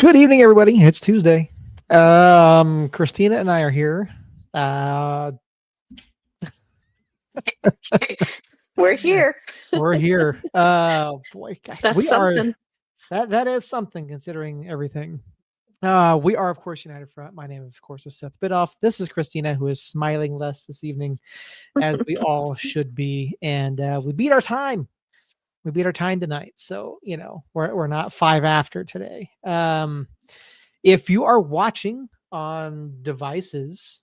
Good evening, everybody. It's Tuesday. Christina and I are here. We're here. We're here. Boy, guys, That's we are. something. That is something considering everything. We are, of course, United Front. My name, of course, is Seth Bidoff. This is Christina, who is smiling less this evening, as we all should be. And we beat our time. We beat our time tonight. So, we're not 5 after today. If you are watching on devices,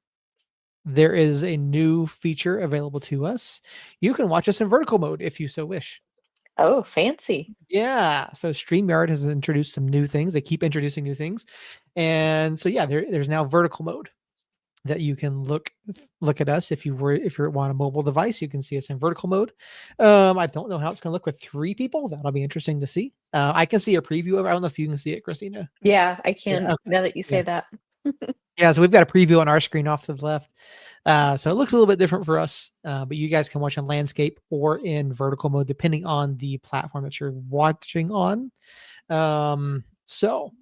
there is a new feature available to us. You can watch us in vertical mode if you so wish. Oh, fancy. Yeah. So StreamYard has introduced some new things. They keep introducing new things. And so there's now vertical mode that you can look at us. If you want a mobile device, you can see us in vertical mode. I don't know how it's going to look with 3 people. That'll be interesting to see. I can see a preview of it. I don't know if you can see it, Christina. Yeah, I can. Yeah, okay. Now that you say that. Yeah, so we've got a preview on our screen off to the left. So it looks a little bit different for us, but you guys can watch on landscape or in vertical mode, depending on the platform that you're watching on. So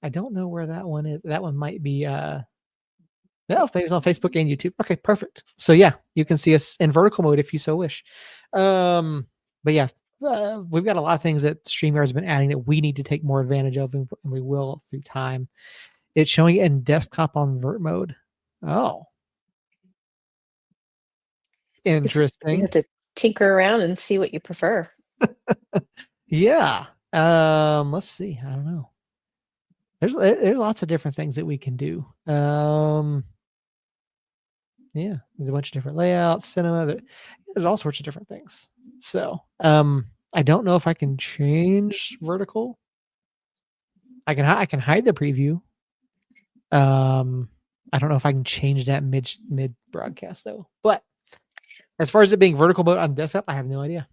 I don't know where that one is. That one might be, maybe it's on Facebook and YouTube. Okay, perfect. So yeah, you can see us in vertical mode if you so wish. But yeah, we've got a lot of things that StreamYard has been adding that we need to take more advantage of, and we will through time. It's showing it in desktop on vert mode. Oh. Interesting. You have to tinker around and see what you prefer. Yeah. Let's see. I don't know. There's lots of different things that we can do. Yeah, there's a bunch of different layouts, cinema. There's all sorts of different things. So, I don't know if I can change vertical. I can hide the preview. I don't know if I can change that mid broadcast though. But as far as it being vertical mode on desktop, I have no idea.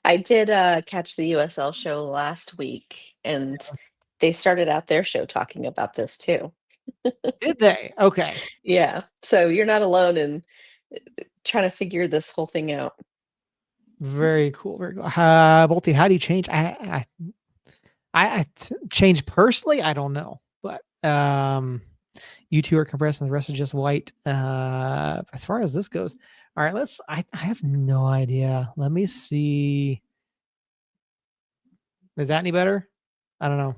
I did catch the USL show last week, and they started out their show talking about this too. Did they? Okay. Yeah. So you're not alone in trying to figure this whole thing out. Very cool. Very cool. Bolty, how do you change? I change personally. I don't know, but you two are compressed and the rest is just white. As far as this goes, all right. I have no idea. Let me see. Is that any better? I don't know.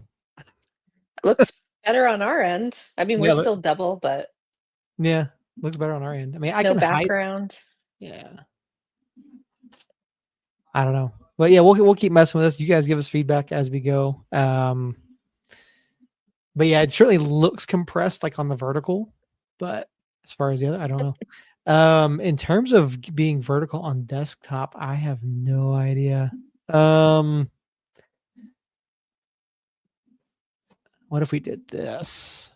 Looks better on our end. I mean, we're Yeah, still double, but yeah, looks better on our end. I mean, I no can hide. background. Yeah. I don't know, but yeah, we'll keep messing with this. You guys give us feedback as we go. But yeah, it certainly looks compressed like on the vertical, but as far as the other, I don't know. In terms of being vertical on desktop, I have no idea. What if we did this?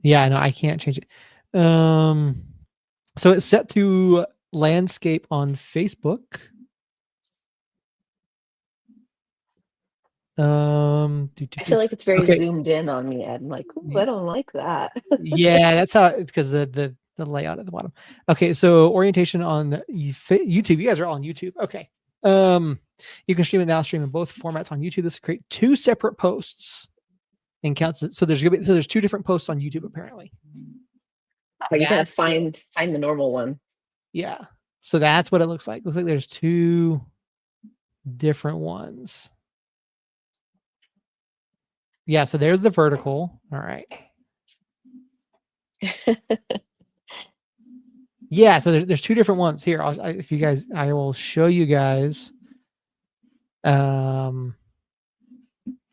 Yeah, no, I can't change it. So it's set to landscape on Facebook. I feel like it's very zoomed in on me, Ed. I'm like, ooh, I don't like that. Yeah, that's how it's because the layout at the bottom. Okay, so orientation on YouTube. You guys are all on YouTube. Okay. You can stream it now, stream in both formats on YouTube. This will create 2 separate posts and counts it. So there's 2 different posts on YouTube apparently. Oh, you gotta find the normal one. Yeah. So that's what it looks like. Looks like there's 2 different ones. Yeah, so there's the vertical. All right. Yeah, so there's 2 different ones here. I will show you guys.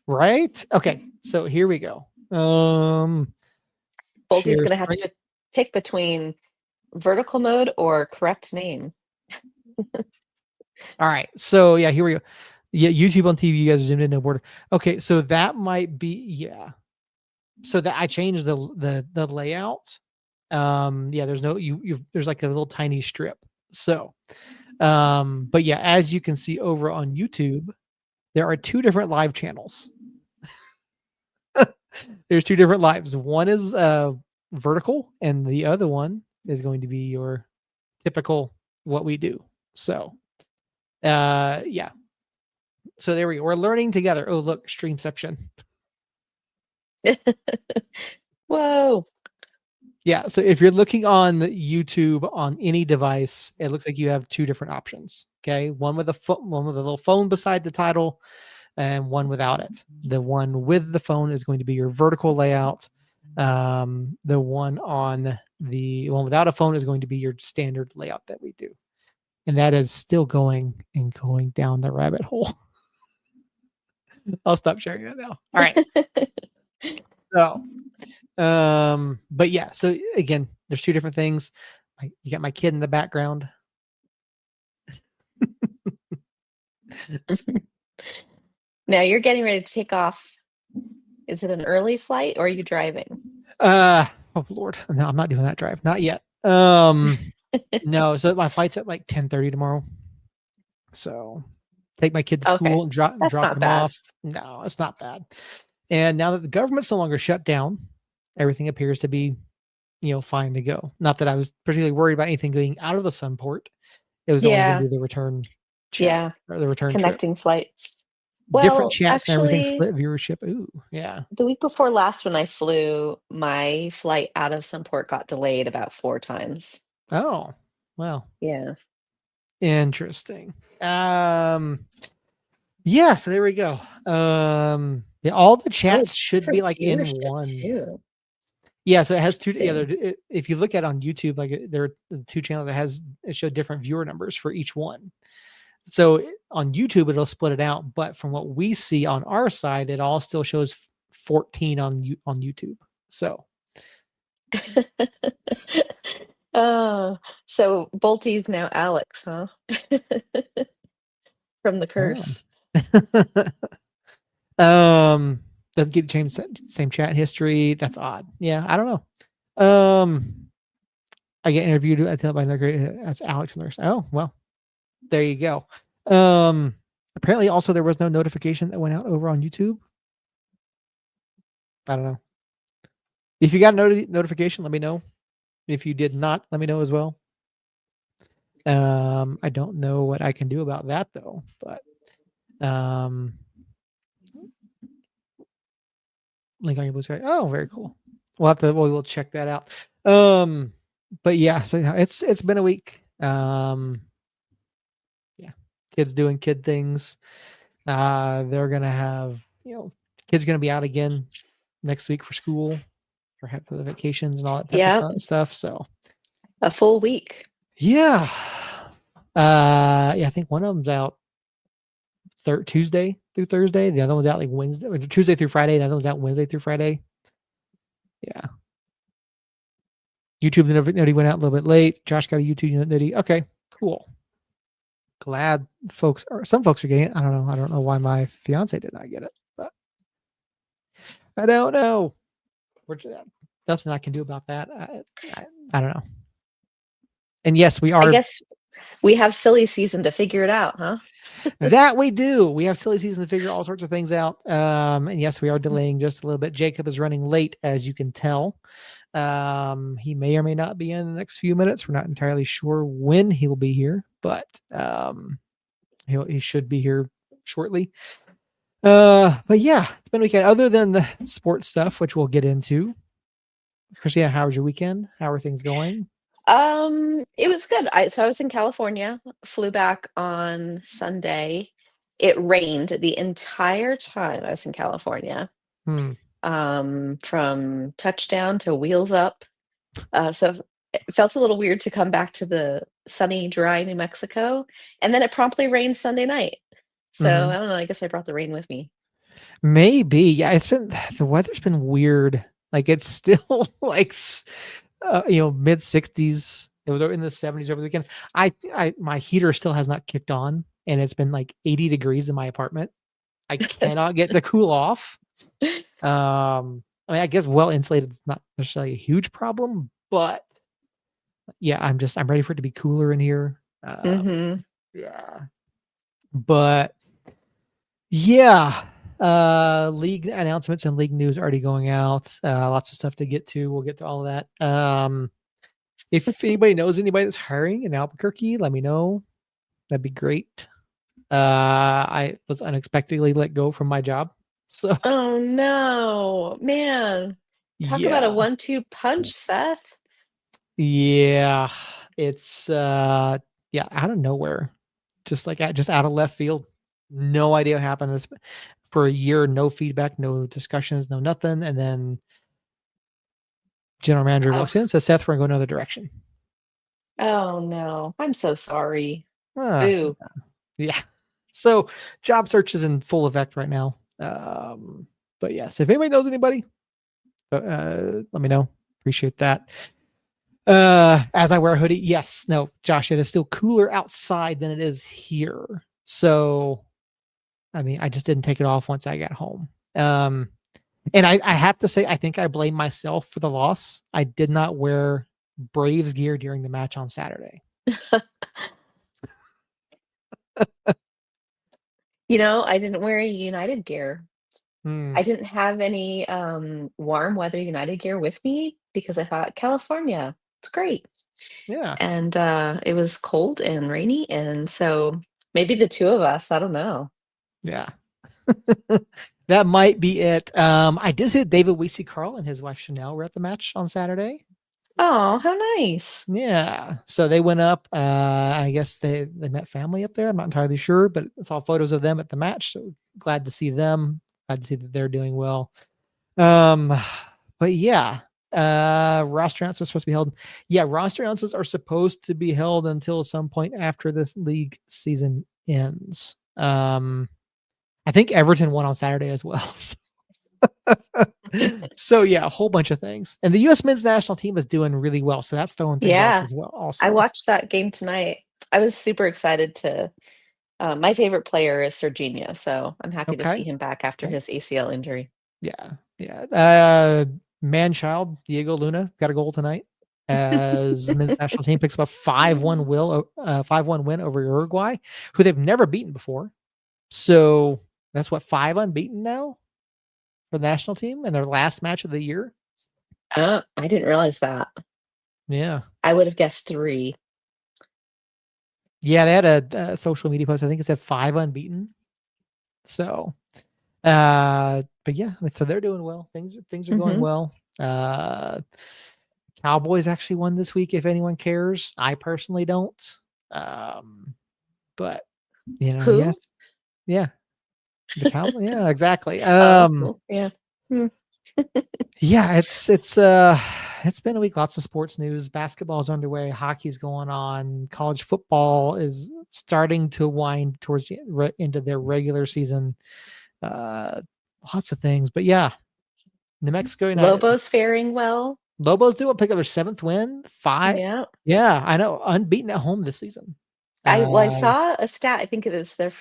Right? Okay, so here we go. Bolty's gonna have to pick between vertical mode or correct name. All right, so yeah, here we go. Yeah, YouTube on TV, you guys are zoomed in, no border. Okay, so that might be So that I changed the layout. Yeah, there's no there's like a little tiny strip. So, but yeah, as you can see over on YouTube, there are 2 different live channels. There's 2 different lives. One is vertical, and the other one is going to be your typical what we do. So, yeah. So there we go. We're learning together. Oh, look, Streamception. Whoa. Yeah. So if you're looking on YouTube on any device, it looks like you have two different options. Okay, one with one with a little phone beside the title, and one without it. The one with the phone is going to be your vertical layout. The one without a phone is going to be your standard layout that we do, and that is still going and going down the rabbit hole. I'll stop sharing that now. All right. So, but yeah. So again, there's two different things. You got my kid in the background. Now you're getting ready to take off. Is it an early flight or are you driving? Oh Lord, no, I'm not doing that drive. Not yet. No. So my flight's at like 10:30 tomorrow. So take my kid to Okay, school and that's drop not them bad. off. No, it's not bad. And now that the government's no longer shut down, everything appears to be, fine to go. Not that I was particularly worried about anything going out of the Sunport. It was only going to Yeah, be the return chat yeah, or the return trip. connecting flights. Different Well, chats and everything actually, split viewership. Ooh, yeah. the week before last when I flew, my flight out of Sunport got delayed about 4 times. Oh, well, Yeah. interesting. Yeah, so there we go. Yeah, all the Oh, chats should be different like in viewership one. too. Yeah, so it has two. Yeah, Interesting. if you look at on YouTube, like there are the two channels that it showed different viewer numbers for each one. So on YouTube, it'll split it out, but from what we see on our side, it all still shows 14 on YouTube. So Oh, so Bolty's now Alex, huh? From The oh. Curse. um, doesn't get same chat history. That's odd. Yeah, I don't know. I get interviewed. I tell by another as Alex Nurse. Oh well, there you go. Apparently, also there was no notification that went out over on YouTube. I don't know. If you got a notification, let me know. If you did not, let me know as well. I don't know what I can do about that though, but link on your blue sky. Oh, very cool. We'll check that out. But yeah, so it's been a week. Yeah, kids doing kid things. They're gonna have kids gonna be out again next week for school for the vacations and all that type of Yeah, fun stuff. So a full week. yeah, yeah, I think one of them's out Tuesday through Thursday. The other one's out like Wednesday, or Tuesday through Friday. The other one's out Wednesday through Friday. Yeah. YouTube nutty went out a little bit late. Josh got a YouTube nutty. Okay, cool. Glad some folks are getting it. I don't know. I don't know why my fiance did not get it, but I don't know. Nothing I can do about that. I don't know. And yes, we I are. guess we have silly season to figure it out, huh? That we do. We have silly season to figure all sorts of things out. And yes, we are delaying just a little bit. Jacob is running late, as you can tell. He may or may not be in the next few minutes. We're not entirely sure when he will be here, but he should be here shortly. But yeah, it's been a weekend. Other than the sports stuff, which we'll get into. Christina, how was your weekend? How are things going? It was good. I was in California, flew back on Sunday. It rained the entire time I was in California, Hmm. from touchdown to wheels up. So it felt a little weird to come back to the sunny, dry New Mexico, and then it promptly rained Sunday night. So Mm-hmm. I don't know. I guess I brought the rain with me. Maybe. Yeah, it's been the weather's been weird. Like it's still like mid 60s. It was in the 70s over the weekend. My heater still has not kicked on, and it's been like 80 degrees in my apartment. I cannot get the cool off. I mean, I guess well insulated is not necessarily a huge problem, but yeah, I'm ready for it to be cooler in here. Hmm. Yeah, but yeah, league announcements and league news already going out. Lots of stuff to get to. We'll get to all of that. If anybody knows anybody that's hiring in Albuquerque, let me know. That'd be great. I was unexpectedly let go from my job. So Oh no, man. Talk about a yeah. 1-2 punch, Seth. Yeah. It's yeah, out of nowhere. Just like just out of left field. No idea what happened. This for a year, no feedback, no discussions, no nothing. And then general manager Oh, walks in and says, Seth, we're going another direction. oh no. I'm so sorry. Ah, Boo. yeah. So job search is in full effect right now. But yes, if anybody knows anybody, let me know. Appreciate that. As I wear a hoodie, yes, no, Josh, it is still cooler outside than it is here. So, I mean, I just didn't take it off once I got home. And I have to say, I think I blame myself for the loss. I did not wear Braves gear during the match on Saturday. I didn't wear any United gear. Hmm. I didn't have any warm weather United gear with me because I thought California, it's great. Yeah, And it was cold and rainy, and so maybe the two of us, I don't know. yeah. That might be it. I did see that David Weesey Carl and his wife Chanel were at the match on Saturday. Oh, how nice. Yeah. So they went up. I guess they met family up there. I'm not entirely sure, but I saw photos of them at the match. So glad to see them. Glad to see that they're doing well. Um, but yeah, roster announcements supposed to be held. Yeah, roster announcements are supposed to be held until some point after this league season ends. I think Everton won on Saturday as well. So yeah, a whole bunch of things. And the U.S. men's national team is doing really well. So that's throwing things off Yeah, as well. I Also, watched that game tonight. I was super excited to my favorite player is Serginho, so I'm happy to see okay, him back after okay, his ACL injury. yeah, yeah. Man child Diego Luna got a goal tonight as the men's national team picks up a 5-1 win over Uruguay, who they've never beaten before. So that's what, 5 unbeaten now for the national team in their last match of the year. I didn't realize that. Yeah. I would have guessed 3. Yeah, they had a social media post. I think it said 5 unbeaten. So, but yeah, so they're doing well. Things are going Mhm. well. Cowboys actually won this week. If anyone cares, I personally don't. But Who? yes, yeah, the Cowboys. Yeah, exactly. Oh, cool. Yeah. Hmm. Yeah, it's been a week. Lots of sports news. Basketball's underway. Hockey's going on. College football is starting to wind towards into their regular season. Uh, Lots of things, but yeah, New Mexico United. Lobo's faring well. Lobos do pick up their 7th win. Five. Yeah. Yeah, I know. Unbeaten at home this season. I Uh, saw a stat, I think it is their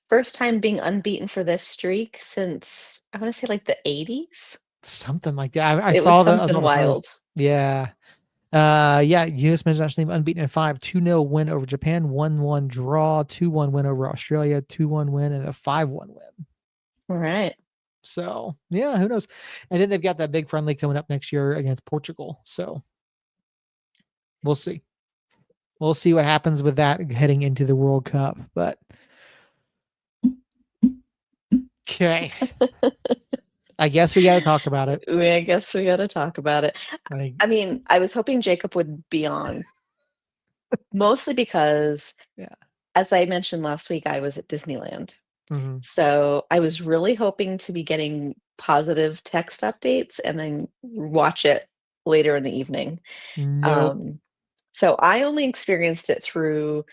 first time being unbeaten for this streak since, I wanna say, like, the '80s? Something like that. I It was saw I saw something the wild. post. Yeah. Yeah, U.S. men's national team unbeaten in 5, 2-0 win over Japan, 1-1 draw, 2-1 win over Australia, 2-1 win, and a 5-1 win. Alright. So yeah, who knows? And then they've got that big friendly coming up next year against Portugal. So we'll see. We'll see what happens with that heading into the World Cup. But okay, I guess we got to talk about it. I guess we gotta talk about it. Like, I mean, I was hoping Jacob would be on, mostly because, yeah. as I mentioned last week, I was at Disneyland. Mhm. So, I was really hoping to be getting positive text updates and then watch it later in the evening. Nope. Um, so I only experienced it through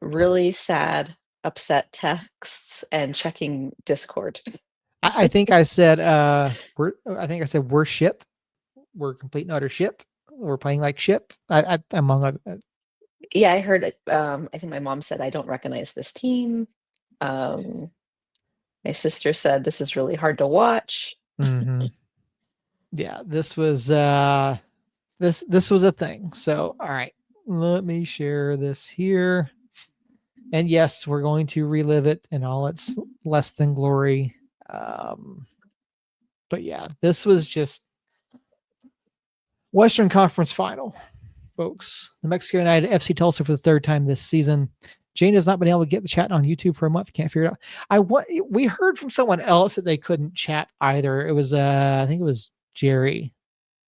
really sad, upset texts and checking Discord. I think I said I think I said we're shit. We're complete and utter shit. We're playing like shit. Among other. Yeah, I heard it, I think my mom said, "I don't recognize this team." Um, my sister said, "This is really hard to watch." Mhm. Yeah, this was a thing. So, all right, let me share this here. And yes, we're going to relive it in all its less than glory. Um, but yeah, this was just Western Conference Final, folks. New Mexico United FC Tulsa for the 3rd time this season. Jane has not been able to get the chat on YouTube for a month. Can't figure it out. We heard from someone else that they couldn't chat either. It was I think it was Jerry,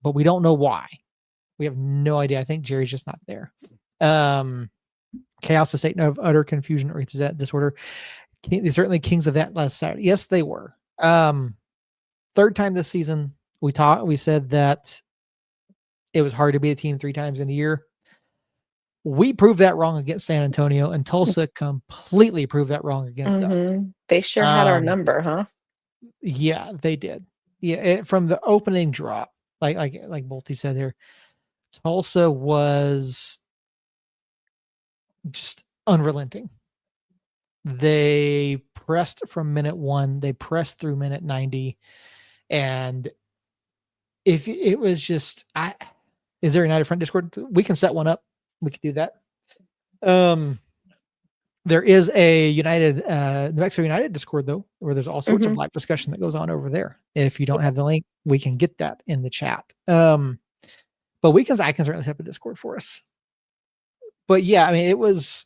but we don't know why. We have no idea. I think Jerry's just not there. Chaos, the Satan of utter confusion or disorder. They're certainly kings of that last Saturday. Yes, they were. Third time this season, we said that it was hard to beat a team 3 times in a year. We proved that wrong against San Antonio, and Tulsa completely proved that wrong against us. They sure had our number, huh? Yeah, they did. Yeah, from the opening drop, like Bolty said here, Tulsa was just unrelenting. They pressed from minute 1, they pressed through minute 90, and if it was just is there a United Front Discord? We can set one up. We could do that. There is a United New Mexico United Discord though, where there's all sorts of live discussion that goes on over there. If you don't have the link, we can get that in the chat. But I can certainly set up a Discord for us. But yeah, I mean, it was,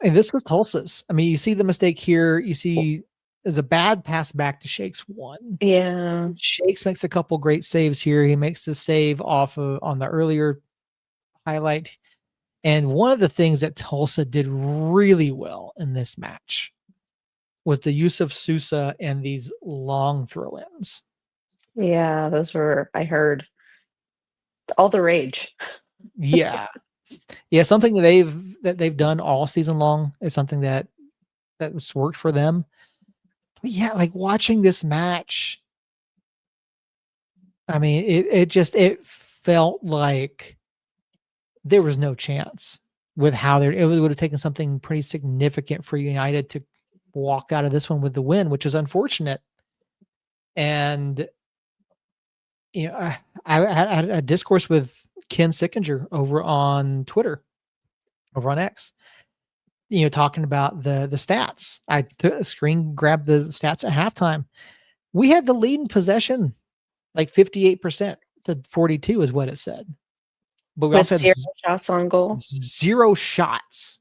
and this was Tulsa's. I mean, you see the mistake here. You see there's a bad pass back to Shakes 1. Yeah. Shakes makes a couple great saves here. He makes the save on the earlier highlight. And one of the things that Tulsa did really well in this match was the use of Sousa and these long throw-ins. Yeah, those were, I heard, all the rage. Yeah. Yeah, something that they've done all season long is something that's worked for them. But yeah, like watching this match, I mean, it felt like there was no chance with how it would have taken something pretty significant for United to walk out of this one with the win, which is unfortunate. And you know, I had a discourse with Ken Sickinger over on Twitter, over on X, talking about the stats. I screen grabbed the stats at halftime. We had the lead in possession, like 58% to 42 is what it said. But we With also had 0 shots on goal. 0 shots.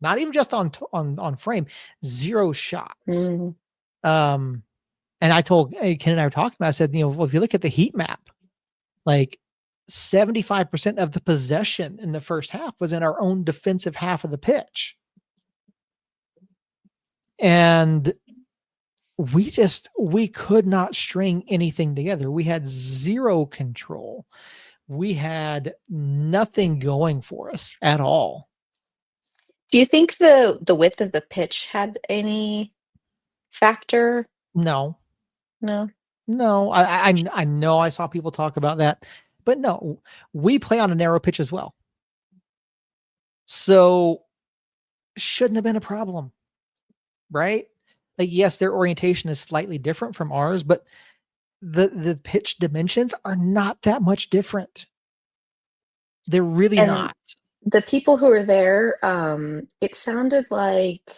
Not even just on frame, 0 shots. And I told Ken and I were talking about, I said, well, if you look at the heat map, like 75% of the possession in the first half was in our own defensive half of the pitch. And we could not string anything together. We had 0 control. We had nothing going for us at all. Do you think the width of the pitch had any factor? No. No. I know I saw people talk about that, but no, we play on a narrow pitch as well. So shouldn't have been a problem, right? Like, yes, their orientation is slightly different from ours, but the pitch dimensions are not that much different. They're really not. The people who were there, it sounded like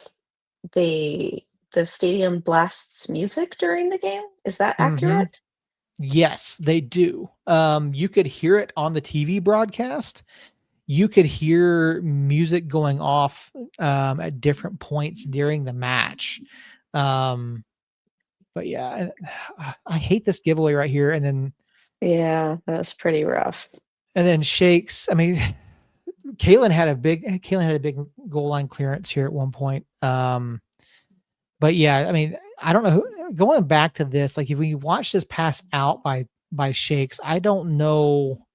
the stadium blasts music during the game. Is that accurate? Yes, they do. You could hear it on the TV broadcast. You could hear music going off at different points during the match. But yeah, I hate this giveaway right here. And then yeah, that's pretty rough. And then Shakes. I mean, Kalen had a big goal line clearance here at one point. But yeah, I mean, I don't know going back to this, like if we watch this pass out by Shakes, I don't know.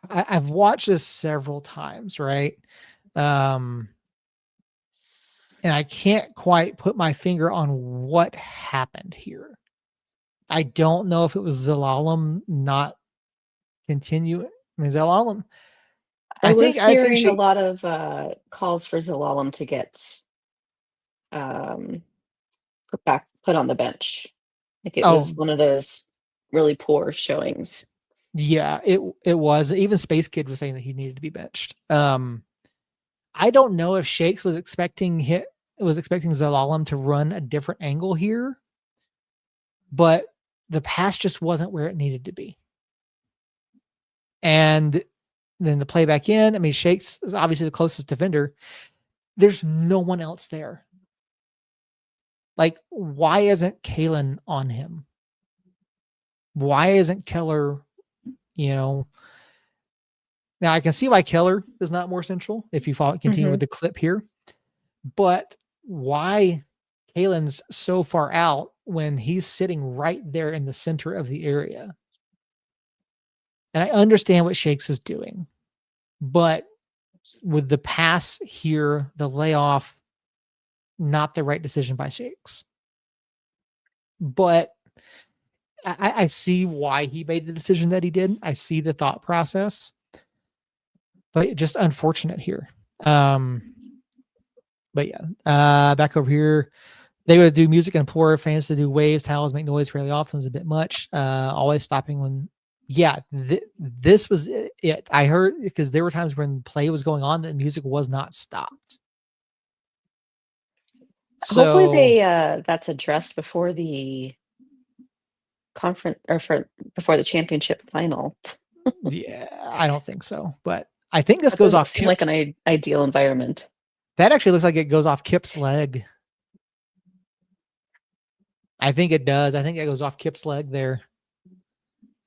I've watched this several times, right? And I can't quite put my finger on what happened here. I don't know if it was Zelalem not continuing. I mean, Zelalem. I was hearing a lot of calls for Zelalem to get put on the bench. Like it was one of those really poor showings. Yeah, it was. Even Space Kid was saying that he needed to be benched. I don't know if Shakes was expecting Zelalem to run a different angle here, but the pass just wasn't where it needed to be. And then the play back in. I mean, Shakes is obviously the closest defender. There's no one else there. Like, why isn't Kalen on him? Why isn't Keller, you know? Now I can see why Keller is not more central if you continue with the clip here. But why Kalen's so far out when he's sitting right there in the center of the area? And I understand what Shakes is doing, but with the pass here, the layoff, not the right decision by Shakes. But I see why he made the decision that he did. I see the thought process, but just unfortunate here. But yeah, back over here. They would do music and implore fans to do waves, towels, make noise fairly often. Was a bit much. Always stopping when, yeah, this was it. I heard because there were times when play was going on that music was not stopped. Hopefully So that's addressed before the conference or before the championship final. yeah, I don't think so, but I think this That goes doesn't off seem like Kip's. an ideal environment. That actually looks like it goes off Kip's leg. I think it does. I think it goes off Kip's leg there.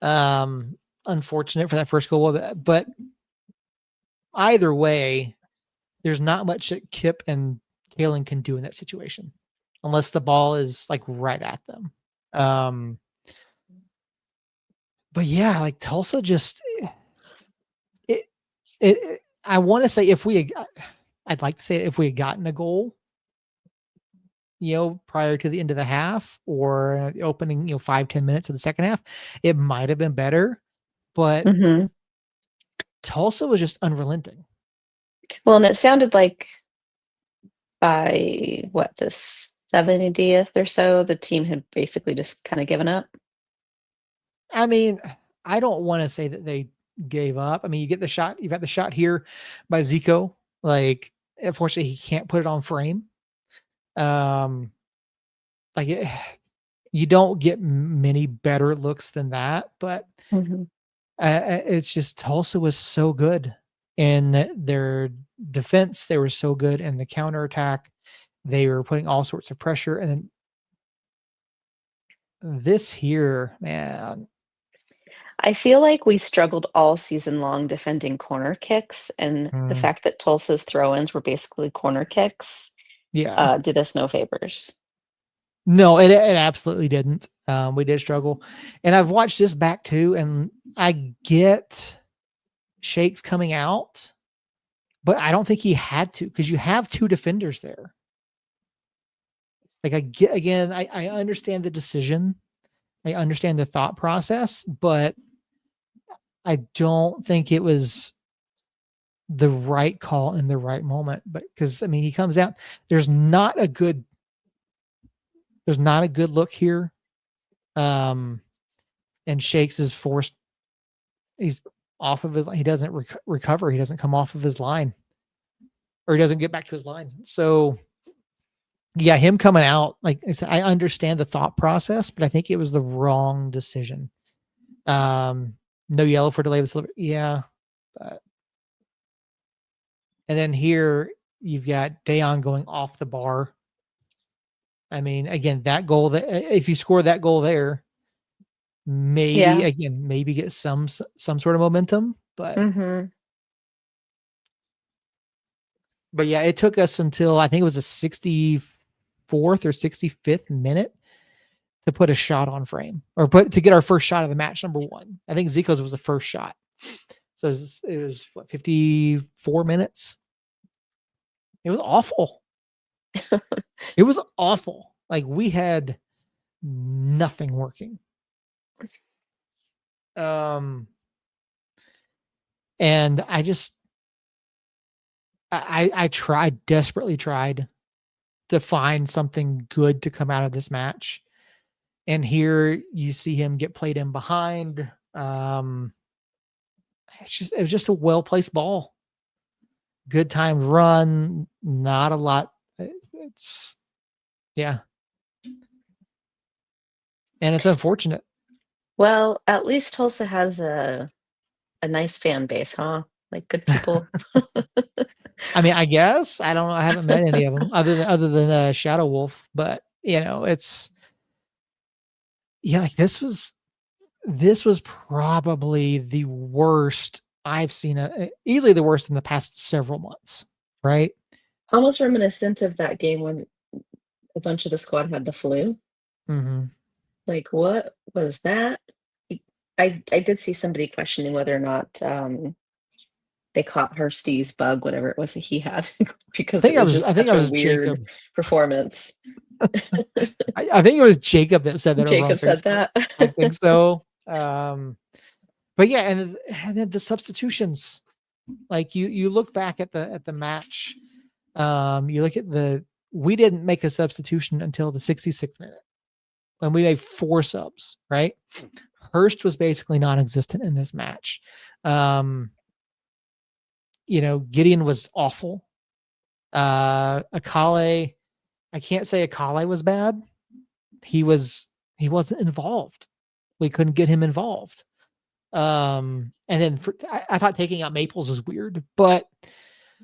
Unfortunate for that first goal, but either way, there's not much that Kip and Kalen can do in that situation, unless the ball is like right at them. But yeah, like Tulsa just it I want to say I'd like to say if we had gotten a goal, prior to the end of the half or the opening, 5-10 minutes of the second half, it might have been better. But Tulsa was just unrelenting. Well, and it sounded like by the 70th or so, the team had basically just kind of given up. I mean, I don't want to say that they gave up. I mean, you've got the shot here by Zico. Like, unfortunately, he can't put it on frame. Like you don't get many better looks than that, but it's just Tulsa was so good in their defense. They were so good in the counterattack. They were putting all sorts of pressure. And then this here, man. I feel like we struggled all season long defending corner kicks, and the fact that Tulsa's throw-ins were basically corner kicks Yeah. did us no favors. No, it absolutely didn't. We did struggle. And I've watched this back too, and I get Shakes coming out, but I don't think he had to because you have two defenders there. Like I understand the decision. I understand the thought process, but I don't think it was the right call in the right moment. But because I mean, he comes out, there's not a good look here. And Shakes is forced. He's off of his. He doesn't recover. He doesn't come off of his line, or he doesn't get back to his line. So yeah, him coming out, like I said, I understand the thought process, but I think it was the wrong decision. No yellow for delay of delivery. Yeah. But, and then here you've got Dayon going off the bar. I mean, again, that goal that if you score that goal there, maybe get some sort of momentum, but yeah, it took us until I think it was the 64th or 65th minute to put a shot on frame or to get our first shot of the match. Number one, I think Zico's was the first shot. So it was 54 minutes. It was awful. It was awful. Like we had nothing working. And I desperately tried to find something good to come out of this match. And here you see him get played in behind. It was just a well-placed ball. Good timed run, not a lot. It's yeah. And it's unfortunate. Well, at least Tulsa has a a nice fan base, huh? Like good people. I mean, I guess I don't know. I haven't met any of them other than Shadow Wolf, but it's yeah. Like this was probably the worst I've seen. Easily the worst in the past several months, right? Almost reminiscent of that game when a bunch of the squad had the flu. Hmm. Like, what was that? I I did see somebody questioning whether or not, they caught Hursty's bug, whatever it was that he had, I because think it I was was. I just think such I a was weird Jacob. performance. I think it was Jacob that said that over on Jacob said Facebook. that. I think so. But yeah, and then the substitutions. Like you look back at the match. You look at we didn't make a substitution until the 66th minute when we made 4 subs. Right, Hurst was basically non-existent in this match. Um, Gideon was awful. Akale, I can't say Akale was bad. He wasn't involved. We couldn't get him involved. And then I thought taking out Maples was weird, but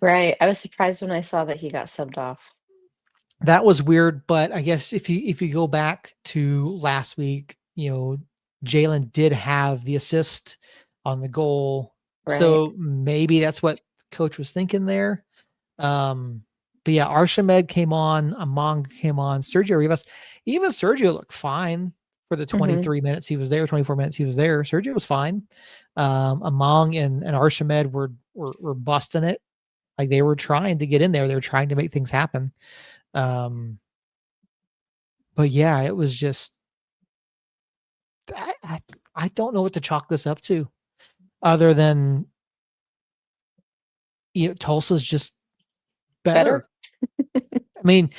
Right, I was surprised when I saw that he got subbed off. that was weird. But I guess if you go back to last week, Jalen did have the assist on the goal, Right. so maybe that's what coach was thinking there. Um, but yeah, Arshamed came on, Among came on, Sergio Rivas. Even Sergio looked fine for the Mhm. 23 minutes he was there, 24 minutes he was there. Sergio was fine. Among and Arshamed were busting it. Like they were trying to get in there. They were trying to make things happen. Um, but yeah, it was just I, I, I don't know what to chalk this up to, other than Tulsa's just Better. better. I mean,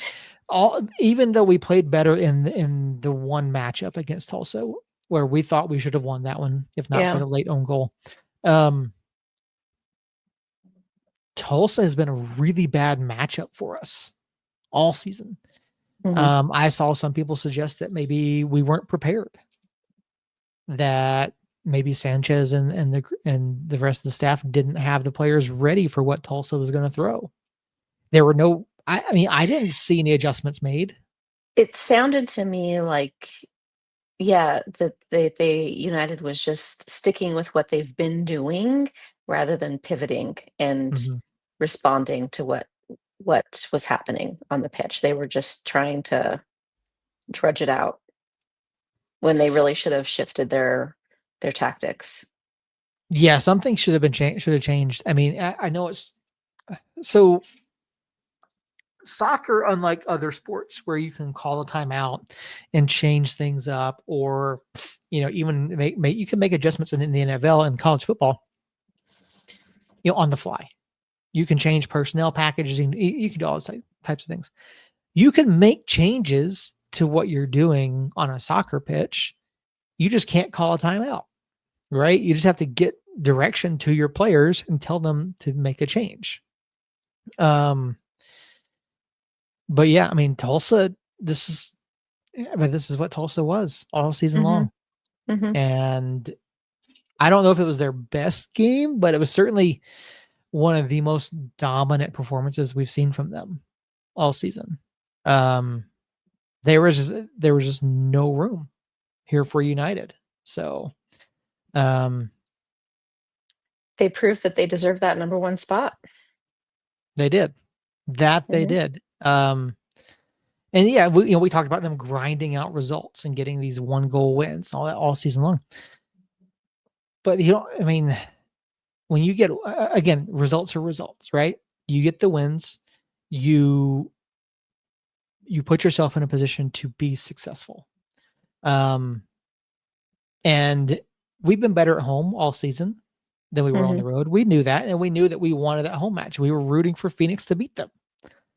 even though we played better in the one matchup against Tulsa, where we thought we should have won that one, if not for Yeah. the late own goal. Um, Tulsa has been a really bad matchup for us all season. Mhm. I saw some people suggest that maybe we weren't prepared, that maybe Sanchez and the rest of the staff didn't have the players ready for what Tulsa was going to throw. There were no. I mean, I didn't see any adjustments made. It sounded to me like, yeah, that they United was just sticking with what they've been doing rather than pivoting and Mhm. responding to what was happening on the pitch. They were just trying to trudge it out when they really should have shifted their tactics. Yeah, something should have been changed. Should have changed. I mean, I know it's so soccer, unlike other sports where you can call a timeout and change things up, or even make you can make adjustments in the NFL and college football, on the fly. You can change personnel packages. You can do all those types of things. You can make changes to what you're doing on a soccer pitch. You just can't call a timeout, right? You just have to get direction to your players and tell them to make a change. Um, but yeah, I mean, Tulsa, this is, this is what Tulsa was all season Mhm. long. Mhm. And I don't know if it was their best game, but it was certainly one of the most dominant performances we've seen from them all season. Um, there was just no room here for United. So, um, They proved that they deserve that number 1 spot. they did. That they Mhm. did. And yeah, we talked about them grinding out results and getting these 1-goal wins, all that all season long. But I mean, when you get again, results are results, right? You get the wins, you put yourself in a position to be successful. Um, and we've been better at home all season than we were on the Mhm. road. We knew that, and we knew that we wanted that home match. We were rooting for Phoenix to beat them.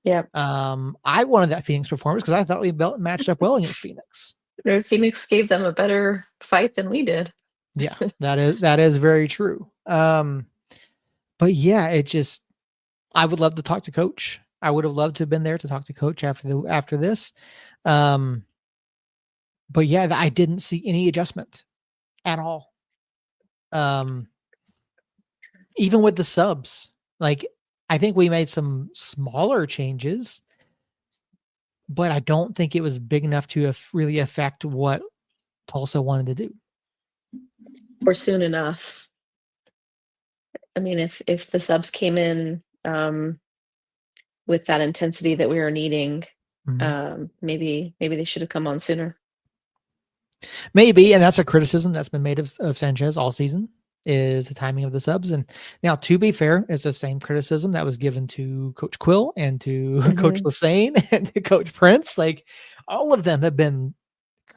Yep. I wanted that Phoenix performance because I thought we matched up well against Phoenix. Phoenix gave them a better fight than we did. Yeah, that is very true. But yeah, it just I would love to talk to coach. I would have loved to have been there to talk to coach after this. Um, but yeah, I didn't see any adjustment at all. Um, even with the subs, like I think we made some smaller changes, but I don't think it was big enough to really affect what Tulsa wanted to do. Or soon enough. I mean, if the subs came in with that intensity that we were needing, Mhm. maybe they should have come on sooner. Maybe, and that's a criticism that's been made of Sanchez all season is the timing of the subs. And now, to be fair, it's the same criticism that was given to Coach Quill and to Coach Hmm. Lassane and to Coach Prince. Like all of them have been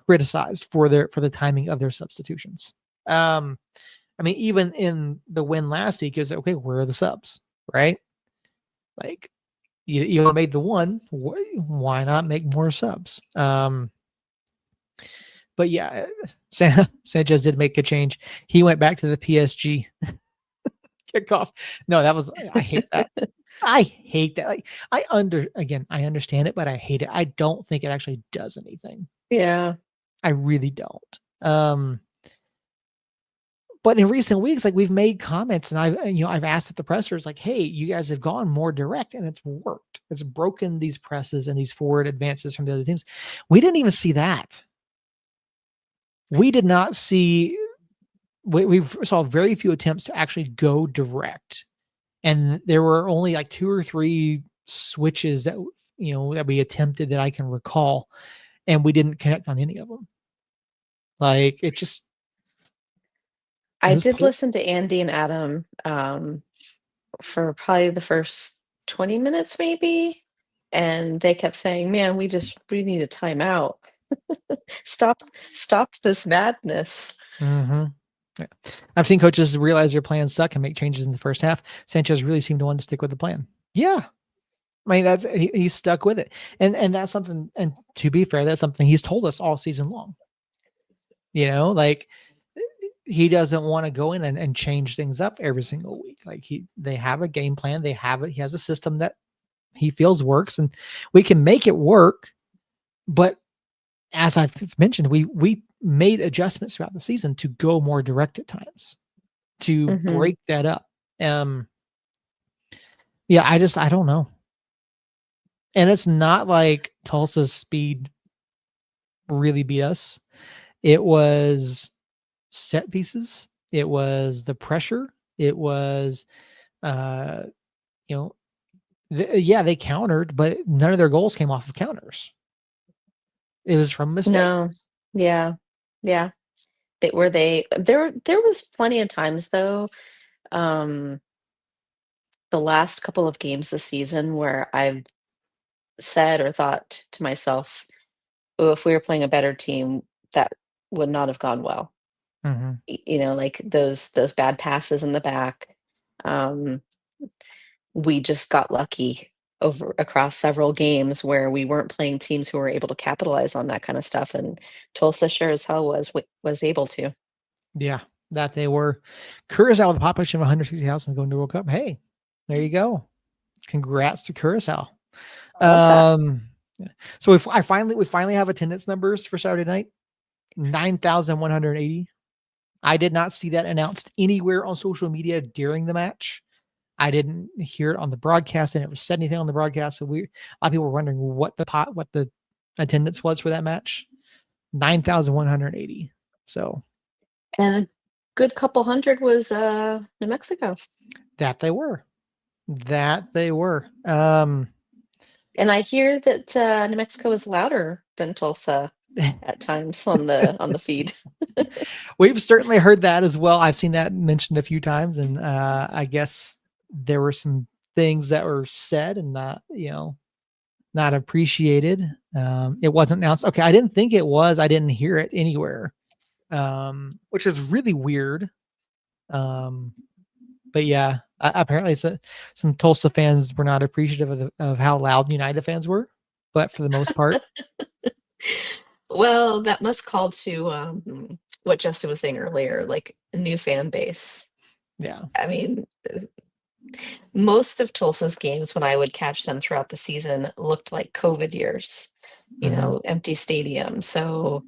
criticized for the timing of their substitutions. I mean, even in the win last week, it was okay. Where are the subs? Right? Like you made the one. Why not make more subs? But yeah, Sanchez did make a change. He went back to the PSG kickoff. No, that was I hate that. I hate that. Like I understand it, but I hate it. I don't think it actually does anything. Yeah. I really don't. But in recent weeks, like we've made comments and I've asked at the pressers, like, hey, you guys have gone more direct and it's worked. It's broken these presses and these forward advances from the other teams. We didn't even see that. We did not see we saw very few attempts to actually go direct. And there were only like 2 or 3 switches that that we attempted that I can recall, and we didn't connect on any of them. Like it I was did poor. listen to Andy and Adam for probably the first 20 minutes, maybe. And they kept saying, man, we need a timeout. Stop, stop this madness. Mhm. Yeah. I've seen coaches realize their plans suck and make changes in the first half. Sanchez really seemed to want to stick with the plan. Yeah. I mean, he's stuck with it. And that's something, and to be fair, that's something he's told us all season long. Like he doesn't want to go in and change things up every single week. Like they have a game plan. He has a system that he feels works and we can make it work. But as I've mentioned, we made adjustments throughout the season to go more direct at times to Hmm. break that up. Um, yeah, I don't know. And it's not like Tulsa's speed really beat us. It was set pieces. It was the pressure. It was, uh, you know, yeah, they countered, but none of their goals came off of counters. It was from mistakes. No. Yeah. Yeah. There was plenty of times though, um, the last couple of games this season where I've said or thought to myself, oh, if we were playing a better team, that would not have gone well. Mhm. Like those bad passes in the back. Um, we just got lucky over across several games where we weren't playing teams who were able to capitalize on that kind of stuff, and Tulsa sure as hell was able to. Yeah, that they were. Curacao with a population of 160,000 going to World Cup. Hey, there you go. Congrats to Curacao. I love that. Um, yeah. So if we finally have attendance numbers for Saturday night, 9,180. I did not see that announced anywhere on social media during the match. I didn't hear it on the broadcast. They never said anything on the broadcast. So a lot of people were wondering what the attendance was for that match. 9,180. So And a good couple hundred was New Mexico. that they were. That they were. And I hear that New Mexico is louder than Tulsa at times on the feed. We've certainly heard that as well. I've seen that mentioned a few times, and I guess there were some things that were said and not appreciated. It wasn't announced. Okay, I didn't think it was. I didn't hear it anywhere, which is really weird. Um, but yeah, apparently some Tulsa fans were not appreciative of how loud United fans were, but for the most part, Well, that must call to what Justin was saying earlier, like a new fan base. yeah. I mean, most of Tulsa's games when I would catch them throughout the season looked like COVID years, Hmm. empty stadium. So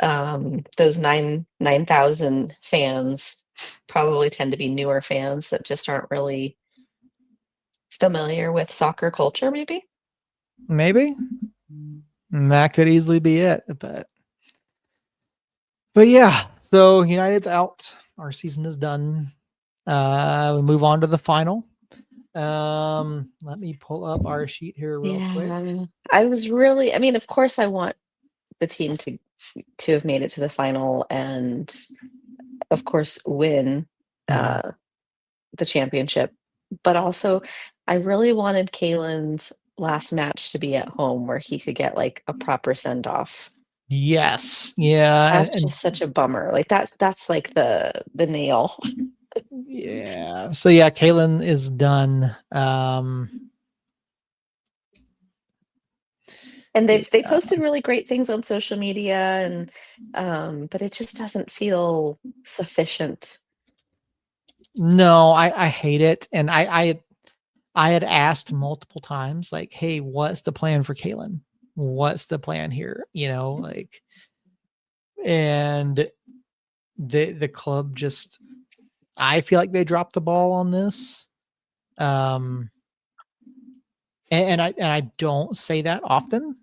those 9,000 fans probably tend to be newer fans that just aren't really familiar with soccer culture, maybe. Maybe that could easily be it, but yeah. So United's out. Our season is done. We move on to the final. Let me pull up our sheet here real quick. Yeah. I mean, of course I want the team to have made it to the final and of course win Mhm. uh the championship. But also I really wanted Kalen's last match to be at home where he could get like a proper send off. Yes. Yeah. That's And just such a bummer. Like that's like the nail. yeah. So yeah, Kalen is done. And they Yeah. posted really great things on social media and but it just doesn't feel sufficient. No, I hate it. And I had asked multiple times, like, hey, what's the plan for Kalen? What's the plan here? Like, and the club just, I feel like they dropped the ball on this. Um and I don't say that often,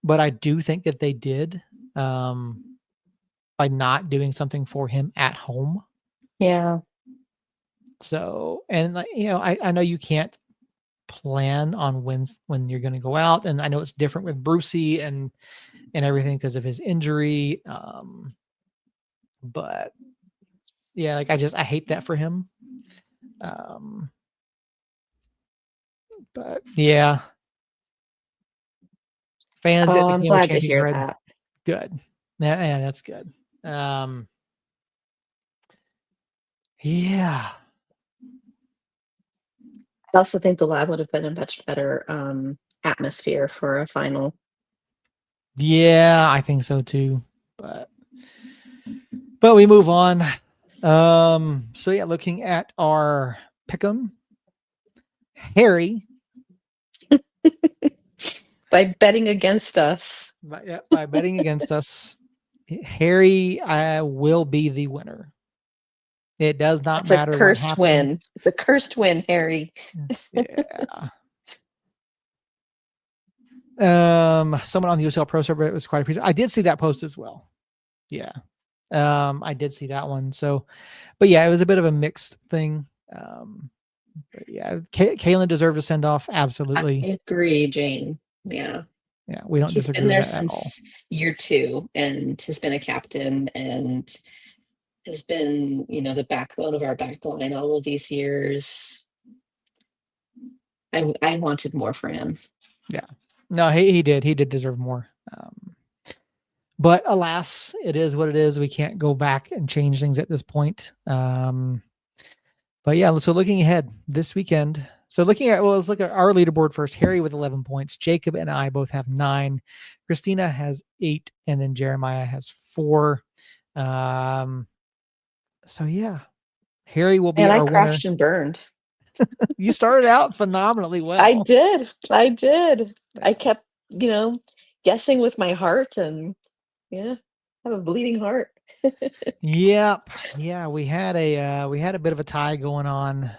but I do think that they did, by not doing something for him at home. Yeah. So, and like, I know you can't plan on when you're going to go out, and I know it's different with Brucey and everything because of his injury. But yeah, like I hate that for him. Um, but yeah, fans at Oh, the I'm game of glad to champions hear read that. good. Yeah, that's good. Um, yeah, I also think the lab would have been a much better atmosphere for a final. yeah, I think so too. But we move on. So yeah, looking at our pick'em, Harry, By betting against us. by betting against us, Harry will be the winner. It does not That's a matter what cursed happens. win. It's a cursed win, Harry. Yeah. Someone on the USL Pro Server was quite appreciative. I did see that post as well. Yeah. I did see that one. So, but yeah, it was a bit of a mixed thing. But yeah, Kalen deserved a send off. I Absolutely. agree, Jane. Yeah. Yeah, we don't He's disagree been with there that at all. since year 2 and has been a captain and has been, the backbone of our back line all of these years. I wanted more for him. Yeah. No, he did. He did deserve more. But alas, it is what it is. We can't go back and change things at this point. But yeah, so looking ahead this weekend. So let's look at our leaderboard first. Harry with 11 points. Jacob and I both have 9. Christina has 8, and then Jeremiah has 4. So yeah, Harry will be And I our winner. crashed and burned. You started out phenomenally I well. did. I did. I Yeah. kept, guessing with my heart and yeah, I have a bleeding heart. Yep. Yeah, we had a bit of a tie going on,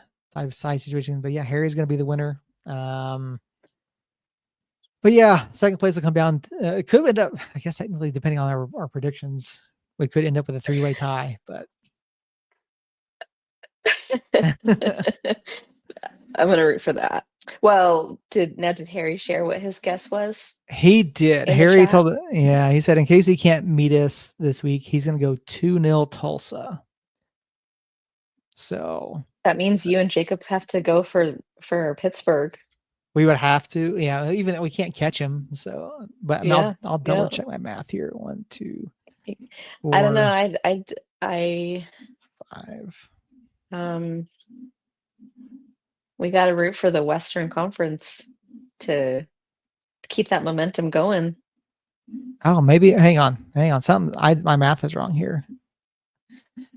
side situation, but yeah, Harry's going to be the winner. But yeah, second place will come down. It could end up, I guess, technically, depending on our predictions, we could end up with a 3-way tie. But I'm gonna root for that. Well, did Harry share what his guess was he did. in the Harry chat? told, yeah, he said in case he can't meet us this week, he's going to go 2-0 Tulsa. So That means you and Jacob have to go for Pittsburgh. we would have to, yeah, even though we can't catch him. So, but I mean, Yeah, I'll double yeah. check my math here. 1, 2, I don't know. 4, I 5. um we got to root for the Western Conference to keep that momentum going. Oh, maybe hang on. Something my math is wrong here.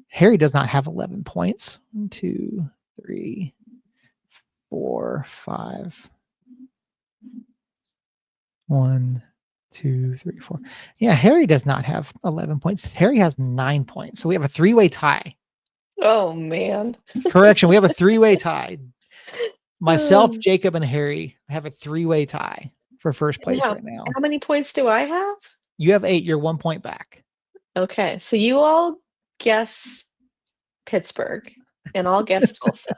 Harry does not have 11 points. 1, 2, 3, 4, 5. 1, 2, 3, 4. Yeah, Harry does not have 11 points. Harry has 9 points. So we have a 3-way tie. Oh man. Correction, we have a 3-way tie. Myself, Um, Jacob, and Harry have a 3-way tie for first and place right now. how many points do I have? You have 8. You're 1 point back. Okay, so you all guess Pittsburgh, and I'll guess Tulsa.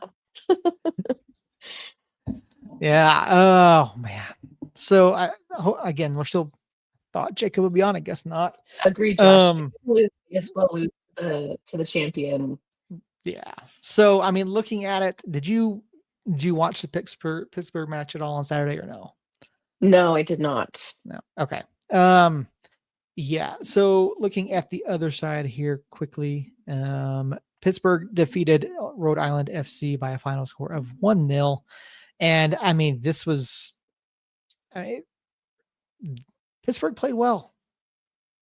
Yeah. Oh man. So again, we're still thought Jacob would be on. I guess not. Agreed, Josh. Um. Yes, we'll lose to the champion. Yeah. So I mean, looking at it, did you watch the Pittsburgh match at all on Saturday or no? No, I did not. No. Okay. Um. Yeah. So looking at the other side here quickly, Pittsburgh defeated Rhode Island FC by a final score of 1-0. And I mean, this was I Pittsburgh played well.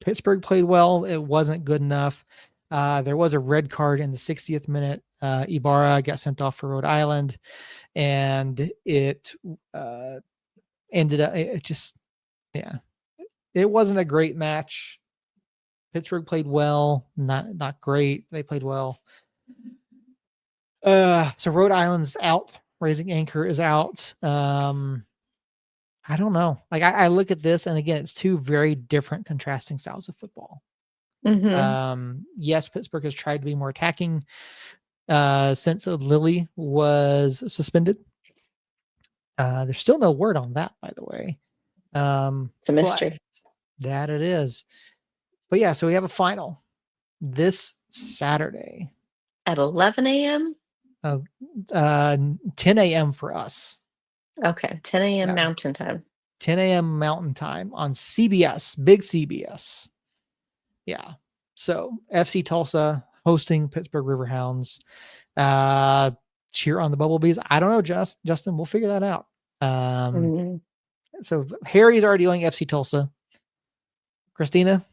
Pittsburgh played well. It wasn't good enough. There was a red card in the 60th minute. Ibarra got sent off for Rhode Island, and it ended up. It just, yeah, it wasn't a great match. Pittsburgh played well, not great. They played well. So Rhode Island's out. Raising Anchor is out. I don't know. Like I look at this, and again, it's two very different, contrasting styles of football. Yes, Pittsburgh has tried to be more attacking since Lilly was suspended. There's still no word on that, by the way. It's a mystery. That it is. But yeah, so we have a final this Saturday At 11 a.m.? 10 a.m. for us. Okay, 10 a.m. Yeah. Mountain Time. 10 a.m. Mountain Time on CBS, big CBS. Yeah. So FC Tulsa hosting Pittsburgh Riverhounds. Cheer on the Bumblebees. I don't know, Justin. We'll figure that out. So Harry's already doing FC Tulsa. Christina?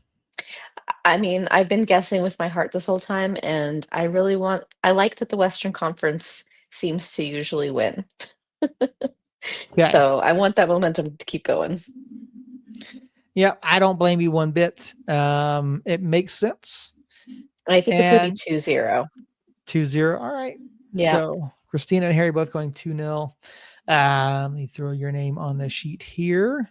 I mean, I've been guessing with my heart this whole time, and I like that the Western Conference seems to usually win. Yeah. So I want that momentum to keep going. Yeah, I don't blame you one bit. It makes sense. I think it's going to be 2-0. 2-0. All right. Yeah. So Christina and Harry both going 2-0. Let me throw your name on the sheet here.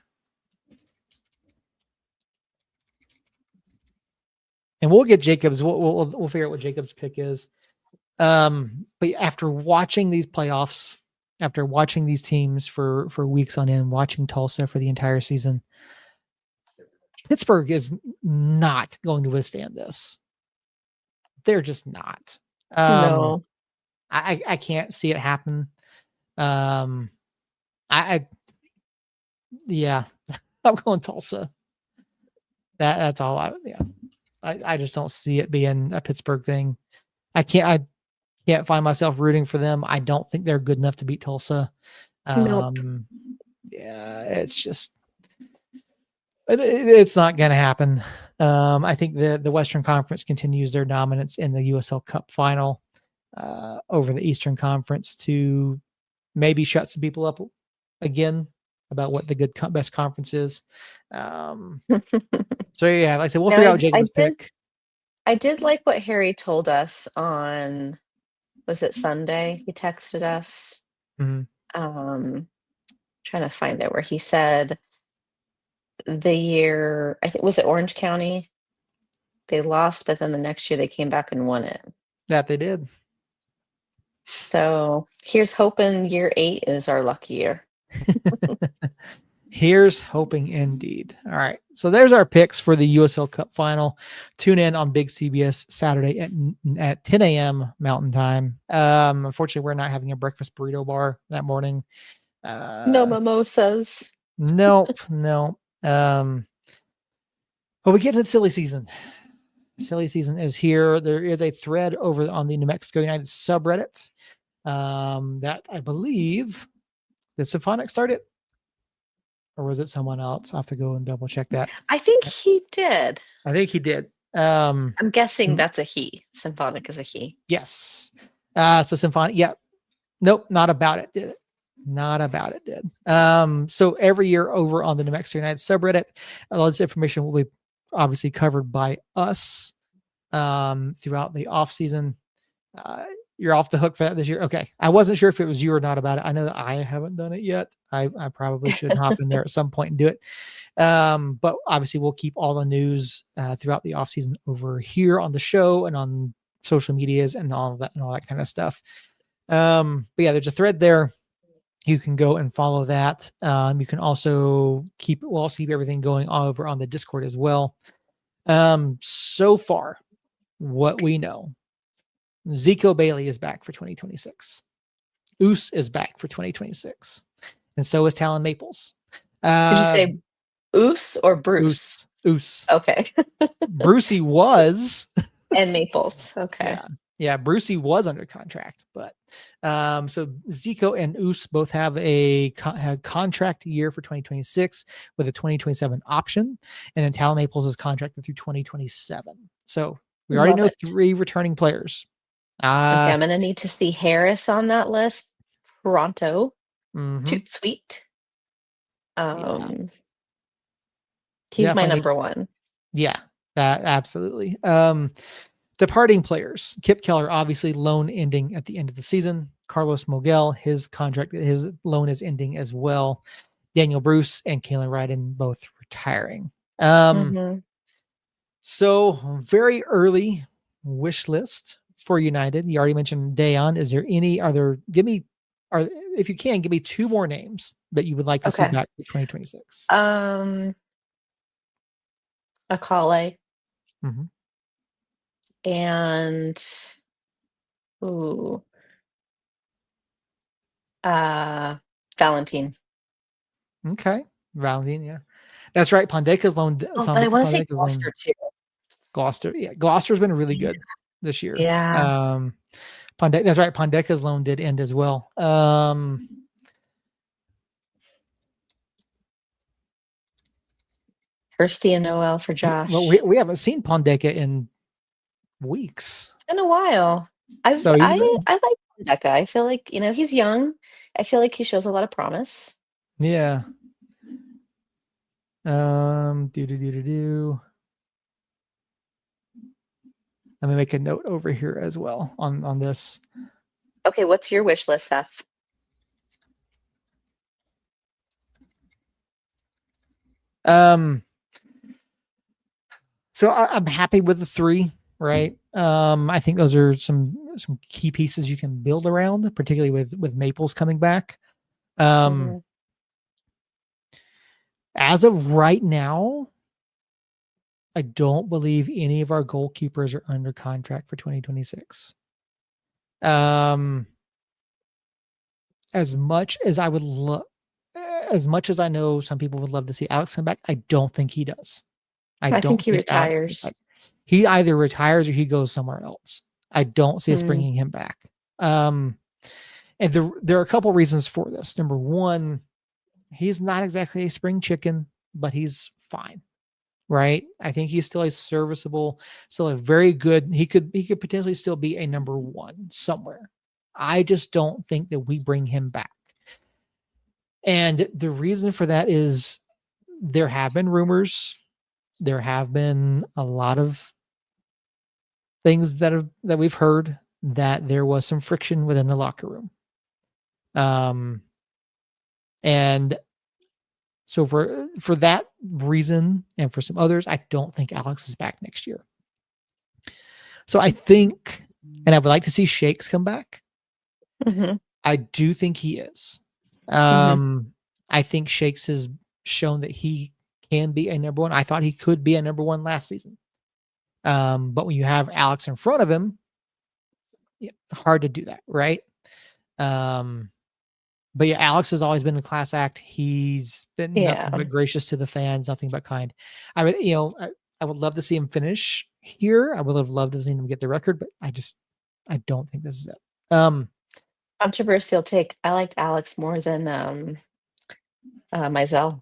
And we'll get Jacob's. We'll figure out what Jacob's pick is. But after watching these playoffs, after watching these teams for weeks on end, watching Tulsa for the entire season, Pittsburgh is not going to withstand this. They're just not. No. I can't see it happen. Yeah, I'm going Tulsa. That's all. I just don't see it being a Pittsburgh thing. I can't find myself rooting for them. I don't think they're good enough to beat Tulsa. Nope. Yeah, it's just it's not going to happen. I think the Western Conference continues their dominance in the USL Cup final over the Eastern Conference to maybe shut some people up again about what the best conference is. So yeah, like I said, we'll figure out Jacob's pick. I did like what Harry told us on, was it Sunday? He texted us. Trying to find it, where he said the year, I think, was it Orange County? They lost, but then the next year they came back and won it. That they did. So here's hoping year 8 is our lucky year. Here's hoping indeed. All right. So there's our picks for the USL Cup final. Tune in on Big CBS Saturday at 10 a.m. Mountain Time. Unfortunately, we're not having a breakfast burrito bar that morning. No mimosas. Nope. No. But we get into the silly season. Silly season is here. There is a thread over on the New Mexico United subreddit that I believe did Symphonic start it? Or was it someone else? I'll have to go and double check that. I think he did. I think he did. I'm guessing that's a he. Symphonic is a he. Yes. So Symphonic, yeah. Nope, not about it, did it? Not about it, did. So every year over on the New Mexico United subreddit, a lot of this information will be obviously covered by us throughout the off season. You're off the hook for that this year. Okay. I wasn't sure if it was you or not about it. I know that I haven't done it yet. I probably should hop in there at some point and do it. But obviously we'll keep all the news throughout the off season over here on the show and on social medias and all of that and all that kind of stuff. But yeah, there's a thread there. You can go and follow that. You can also we'll also keep everything going over on the Discord as well. So far, what we know, Zico Bailey is back for 2026. Oos is back for 2026. And so is Talon Maples. Did you say Oos or Bruce? Oos. Okay. Brucey was. And Maples. Okay. Yeah. Brucey was under contract, but so Zico and Oos both have a contract year for 2026 with a 2027 option, and then Talon Maples is contracted through 2027. So we already know 3 returning players. Okay, I'm gonna need to see Harris on that list pronto. Toot sweet. He's my number one. Yeah, that absolutely. Departing players. Kip Keller, obviously loan ending at the end of the season. Carlos Mogel, his loan is ending as well. Daniel Bruce and Kalen Ryden both retiring. So very early wish list for United. You already mentioned Dayon. Is there any? If you can, give me 2 more names that you would like to see back for 2026. Akale. And Valentine. Okay. Valentine, yeah. That's right. Pondeka's loan. But I want to say Gloucester too. Gloucester. Yeah. Gloucester's been really good this year. Yeah. That's right. Pondeka's loan did end as well. Kirsty and Noel for Josh. Well, we haven't seen Pondeka in weeks. It's been a while. I like Pondeka. I feel like, he's young. I feel like he shows a lot of promise. Yeah. Let me make a note over here as well on this. Okay, what's your wish list, Seth? So I'm happy with the 3, right? I think those are some key pieces you can build around, particularly with Maples coming back. As of right now, I don't believe any of our goalkeepers are under contract for 2026. As much as I know some people would love to see Alex come back, I don't think he does. I think he retires. He either retires or he goes somewhere else. I don't see us bringing him back. And there are a couple reasons for this. Number one, he's not exactly a spring chicken, but he's fine, right? I think he's still a serviceable, still a very good. He could potentially still be a number 1 somewhere. I just don't think that we bring him back. And the reason for that is there have been rumors. There have been a lot of things that we've heard that there was some friction within the locker room. And so for that reason and for some others, I don't think Alex is back next year. So I think, and I would like to see Shakes come back. I do think he is. I think Shakes has shown that he can be a number 1. I thought he could be a number 1 last season. But when you have Alex in front of him, hard to do that, right? But yeah, Alex has always been a class act. He's been nothing but gracious to the fans, nothing but kind. I would, I would love to see him finish here. I would have loved to see him get the record, but I don't think this is it. Controversial take. I liked Alex more than Mizell.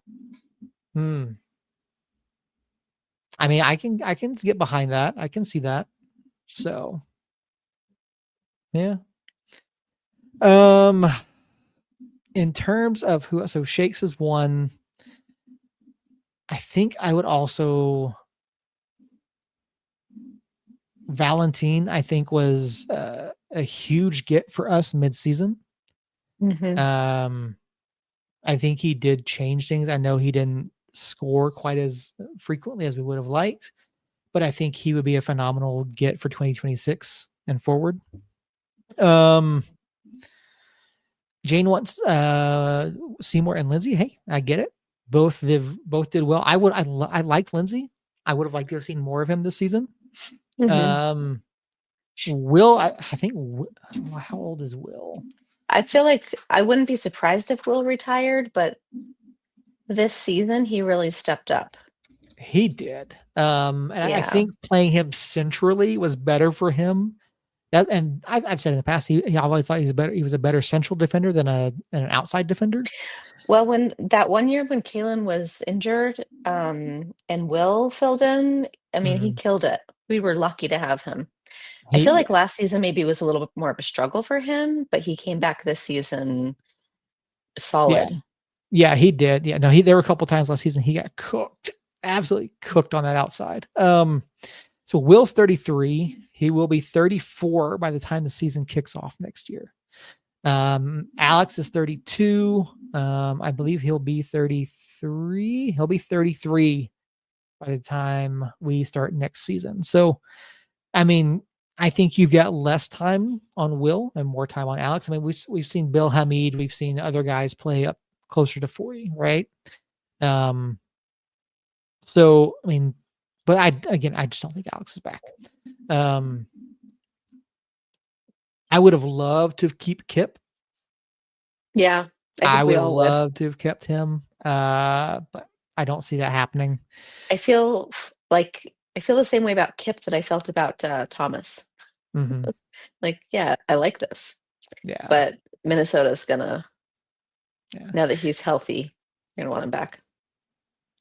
I mean, I can get behind that. I can see that. So, yeah. In terms of so Shakes is 1. I think I would also Valentine, I think was a huge get for us mid-season. Mhm. I think he did change things. I know he didn't score quite as frequently as we would have liked, but I think he would be a phenomenal get for 2026 and forward. Um, Jane wants Seymour and Lindsay. Hey, I get it. Both did well. I liked Lindsay. I would have liked to have seen more of him this season. Mhm. Will, I think. How old is Will? I feel like I wouldn't be surprised if Will retired, but this season he really stepped up. He did. And I Yeah. think playing him centrally was better for him. That, and I've said in the past, he always thought he was a better central defender than an outside defender. Well, when that one year when Kalen was injured, and Will filled in, I mean, he Mhm. killed it. We were lucky to have him. I feel He, like last season maybe was a little bit more of a struggle for him, but he came back this season yeah, solid. yeah, he did. Yeah, no, there were a couple times last season he got cooked, absolutely cooked on that outside. So Will's 33. He will be 34 by the time the season kicks off next year. Alex is 32. I believe he'll be 33. He'll be 33 by the time we start next season. So, I mean, I think you've got less time on Will and more time on Alex. I mean, we've seen Bill Hamid, we've seen other guys play up closer to 40, right? Um, so I mean, but I just don't think Alex is back. Um, I would have loved to keep Kip. Yeah, I I think we would have all would. loved to have kept him, but I don't see that happening. I feel the same way about Kip that I felt about Thomas. Hmm. Like, yeah, I like this, Yeah, but Minnesota's gonna, yeah. now that he's healthy, gonna want him back.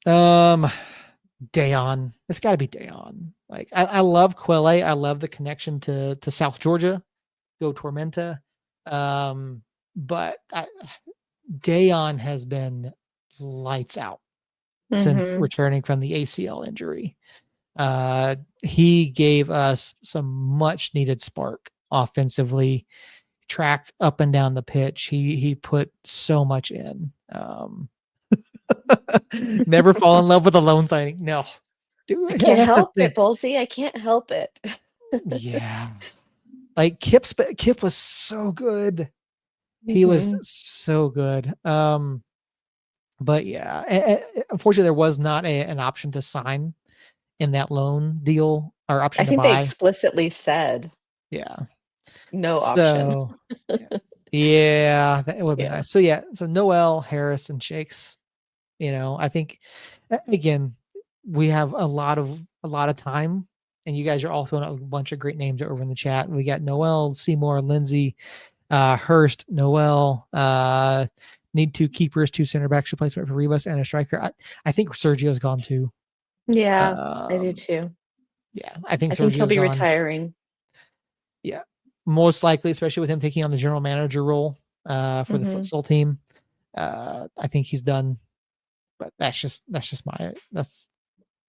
Um, Dayon. It's got to be Dayon. Like I love Quelle. I love the connection to South Georgia. Go Tormenta. But Dayon has been lights out since Hmm. returning from the ACL injury. He gave us some much needed spark offensively, tracked up and down the pitch. He put so much in. Never fall in love with a loan signing. No. I Dude, and can't that's the help thing. it, Bolsey. I can't help it. Yeah. Like Kip was so good. He was Hmm. so good. But yeah, unfortunately, there was not an option to sign in that loan deal or I option to think they buy. explicitly said Yeah. no option. So yeah, yeah, that would have been Yeah. nice. So yeah, so Noel, Harris, and Shakes. I think again, we have a lot of time, and you guys are all throwing out a bunch of great names over in the chat. We got Noel, Seymour, Lindsay, Hurst, Noel. Need two keepers, two center backs replacement for Rivas, and a striker. I think Sergio's gone too. Yeah, I do Um, too. yeah, I think I think he'll Sergio's be gone. retiring. Yeah, most likely, especially with him taking on the general manager role for the Hmm. futsal team. I think he's done. But that's just my that's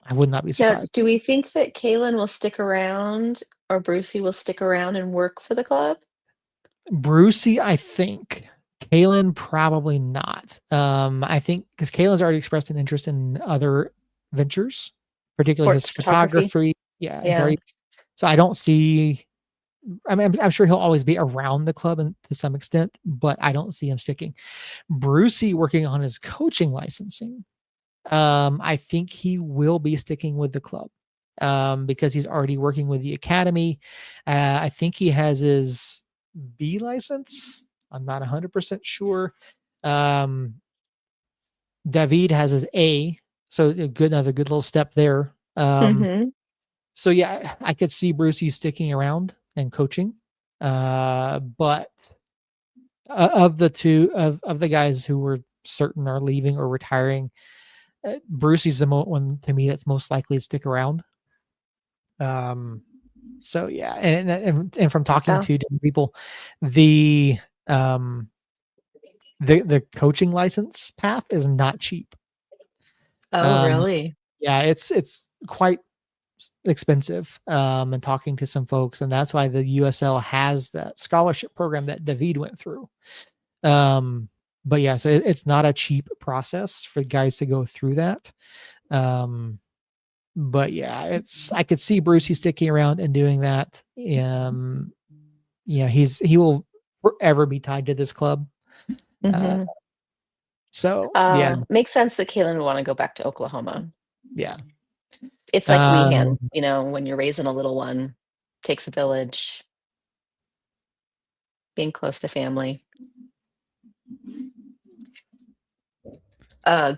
I would not be Now, surprised. do we think that Kalen will stick around or Brucey will stick around and work for the club? Brucey, I think. Kalen, probably not. I think because Kalen's already expressed an interest in other ventures, particularly his Sports photography? photography. Yeah, he's Yeah. already. So I don't see. I mean, I'm sure he'll always be around the club and to some extent, but I don't see him sticking. Brucey working on his coaching licensing. I think he will be sticking with the club because he's already working with the academy. I think he has his B license. I'm not 100% sure. Um, David has his A, so another good little step there. Hmm. So yeah, I could see Brucey sticking around and coaching. But of the two of the guys who were certain are leaving or retiring, Brucey's the one to me that's most likely to stick around. Um, so yeah, and from talking Yeah. to different people, the um the coaching license path is not cheap. Oh, Um, really? yeah, it's quite expensive. And talking to some folks, and that's why the USL has that scholarship program that David went through. But yeah, so it's not a cheap process for guys to go through that. But yeah, I could see Brucey sticking around and doing that. Yeah, he will forever be tied to this club. Mhm. So yeah, Makes sense that Kaylin would wanna go back to Oklahoma. yeah. It's like Um, Weehan, you know, when you're raising a little one, takes a village, being close to family.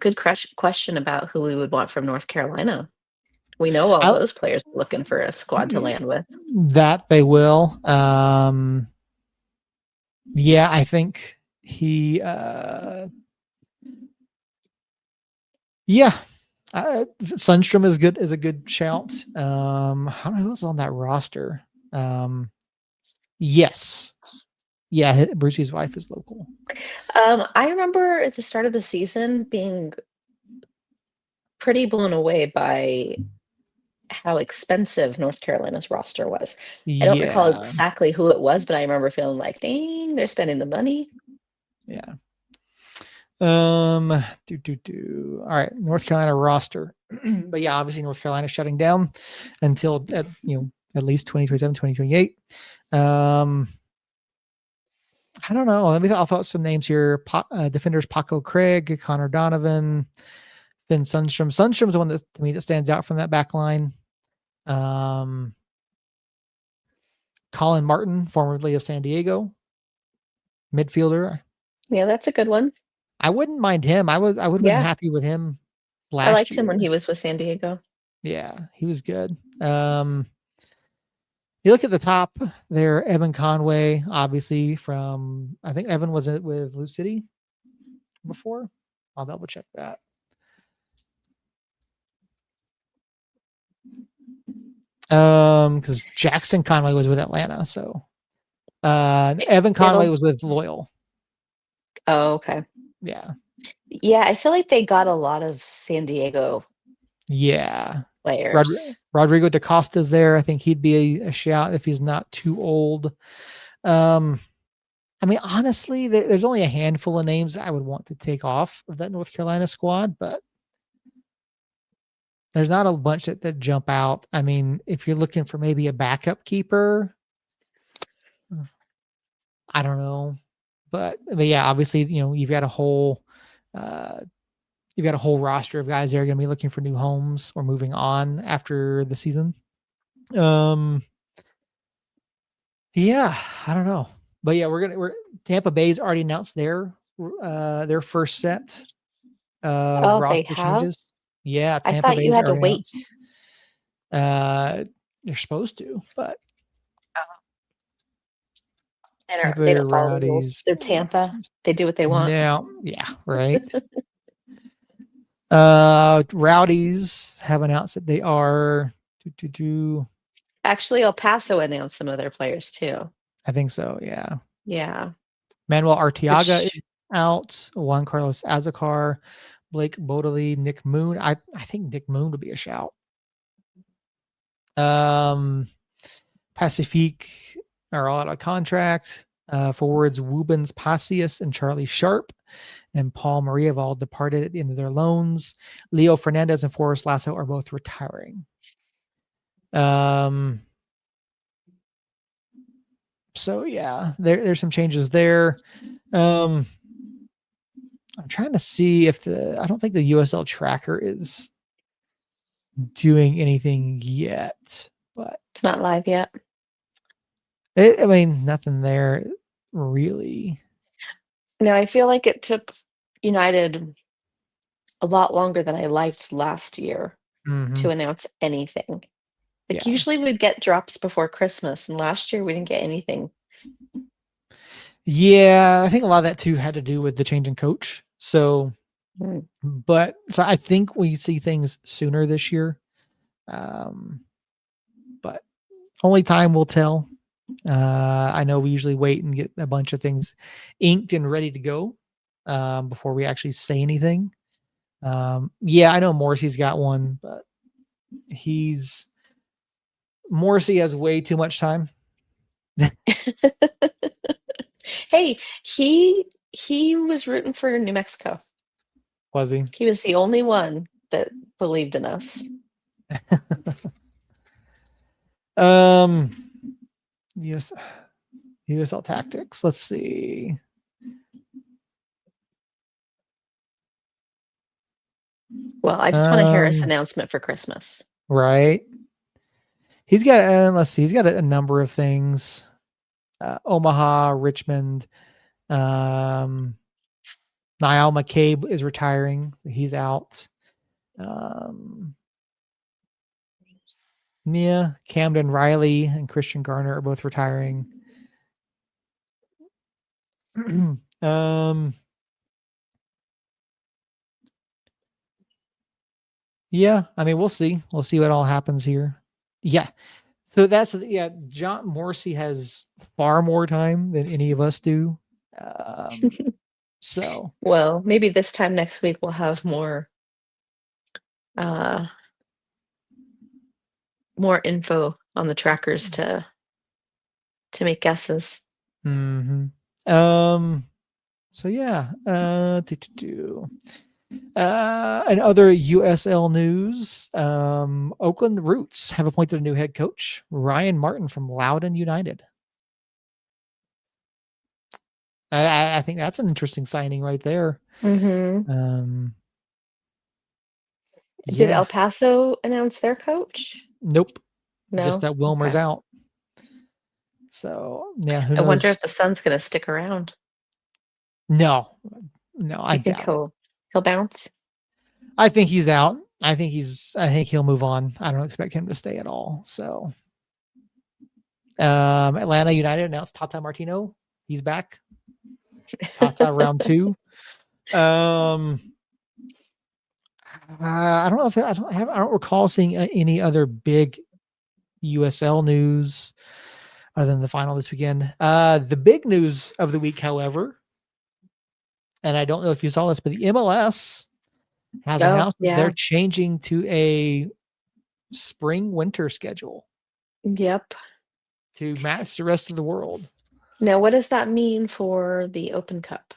Good question about who we would want from North Carolina. We know all I, those players are looking for a squad to land with. that they will. Yeah, I think he. Yeah, Sundstrom is good. Is a good shout. I don't know who's on that roster. Yes, yeah, Brucey's wife is local. I remember at the start of the season being pretty blown away by how expensive North Carolina's roster was. I don't recall Yeah, exactly who it was, but I remember feeling like, dang, they're spending the money. yeah. All right, North Carolina roster, but yeah, obviously North Carolina shutting down until at least 2027, 2028. I don't know. I'll throw out some names here. Defenders Paco Craig, Connor Donovan, Finn Sundstrom. Sundstrom's the one that to me that stands out from that back line. Um, Colin Martin, formerly of San Diego, midfielder. Yeah, that's a good one. I wouldn't mind him. I would have been Yeah, happy with him I last liked him when year. he was with San Diego. Yeah, he was good. You look at the top there, Evan Conway, obviously from I think Evan was it with Blue City before. I'll double check that. Because Jackson Conway was with Atlanta, so Evan Conway It'll was with Loyal. Oh, okay. Yeah, Yeah, I feel like they got a lot of San Diego yeah. players. Rodrigo da Costa's there. I think he'd be a shout if he's not too old. Um, I mean, honestly, there's only a handful of names I would want to take off of that North Carolina squad, but there's not a bunch that jump out. I mean, if you're looking for maybe a backup keeper, I don't know, but yeah, obviously, uh, you've got a whole roster of guys that are going to be looking for new homes or moving on after the season. Um, yeah, I don't know, but yeah, we're Tampa Bay's already announced their first set of Oh, they roster have? changes. Yeah, I Tampa thought you Bay's had to already announced. wait. They're supposed to, but Tampa They Bay don't follow the rules. Rowdies. They're Tampa. They do what they want. Now, yeah, right. Rowdies have announced that they are. Actually, El Paso announced some of their players too. I think so. Yeah. Yeah, Manuel Arteaga is which out. Juan Carlos Azacar, Blake Bodley, Nick Moon. I think Nick Moon would be a shout. Pacifique are all out of contract. Forwards Wubens Passius and Charlie Sharp and Paul Maria have all departed at the end of their loans. Leo Fernandez and Forrest Lasso are both retiring. So yeah, there's some changes there. I'm trying to see if I don't think the USL tracker is doing anything yet, but it's not live yet. I mean, nothing there really. No, I feel like it took United a lot longer than I liked last year Mm-hmm. to announce anything. Like Yeah. usually we'd get drops before Christmas, and last year we didn't get anything. Yeah, I think a lot of that too had to do with the change in coach. So, Mm. so I think we see things sooner this year. But only time will tell. I know we usually wait and get a bunch of things inked and ready to go before we actually say anything. Yeah, I know Morrissey's got one, but he's Morrissey has way too much time. Hey, he was rooting for New Mexico. Was he? He was the only one that believed in us. Um, US, USL Tactics. Let's see. Well, I just want a Harris announcement for Christmas. Right. He's got, let's see, he's got a number of things. Omaha, Richmond. Niall McCabe is retiring. So he's out. Mia, Camden Riley, and Christian Garner are both retiring. Yeah, I mean, we'll see. We'll see what all happens here. Yeah. So John Morrissey has far more time than any of us do. So Well, maybe this time next week we'll have uh more info on the trackers to make guesses. mm-hmm. So yeah. And other USL news, Oakland Roots have appointed a new head coach, Ryan Martin from Loudoun United. I think that's an interesting signing right there. Mm-hmm. Did Yeah. El Paso announce their coach? Nope. No. Just that Wilmer's Okay. out. So yeah, who I knows? wonder if the Sun's going to stick around. No, I think doubt it. he'll bounce? I think he's out. I think he'll move on. I don't expect him to stay at all. So Atlanta United announced Tata Martino. He's back. Tata round 2. I don't know if I don't recall seeing any other big USL news other than the final this weekend. The big news of the week, however, and I don't know if you saw this, but the MLS has announced that they're changing to a spring-winter schedule. Yep. To match the rest of the world. Now, what does that mean for the Open Cup?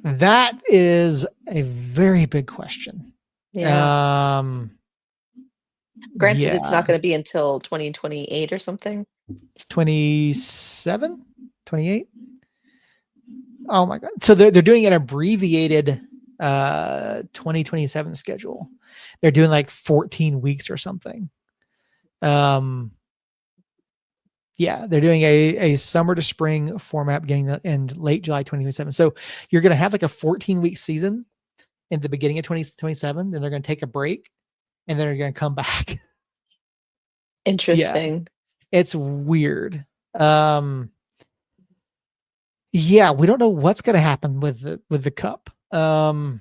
That is a very big question. Yeah. Granted, it's not Yeah. going to be until 2028 or something. 27, 28. Oh my God. So they're doing an abbreviated 2027 schedule. They're doing like 14 weeks or something. Yeah, they're doing a summer to spring format beginning in late July 2027. So you're going to have like a 14-week season in the beginning of 2027, then they're going to take a break, and then they're going to come back. Interesting. Yeah, it's weird. Yeah, we don't know what's going to happen with the cup. But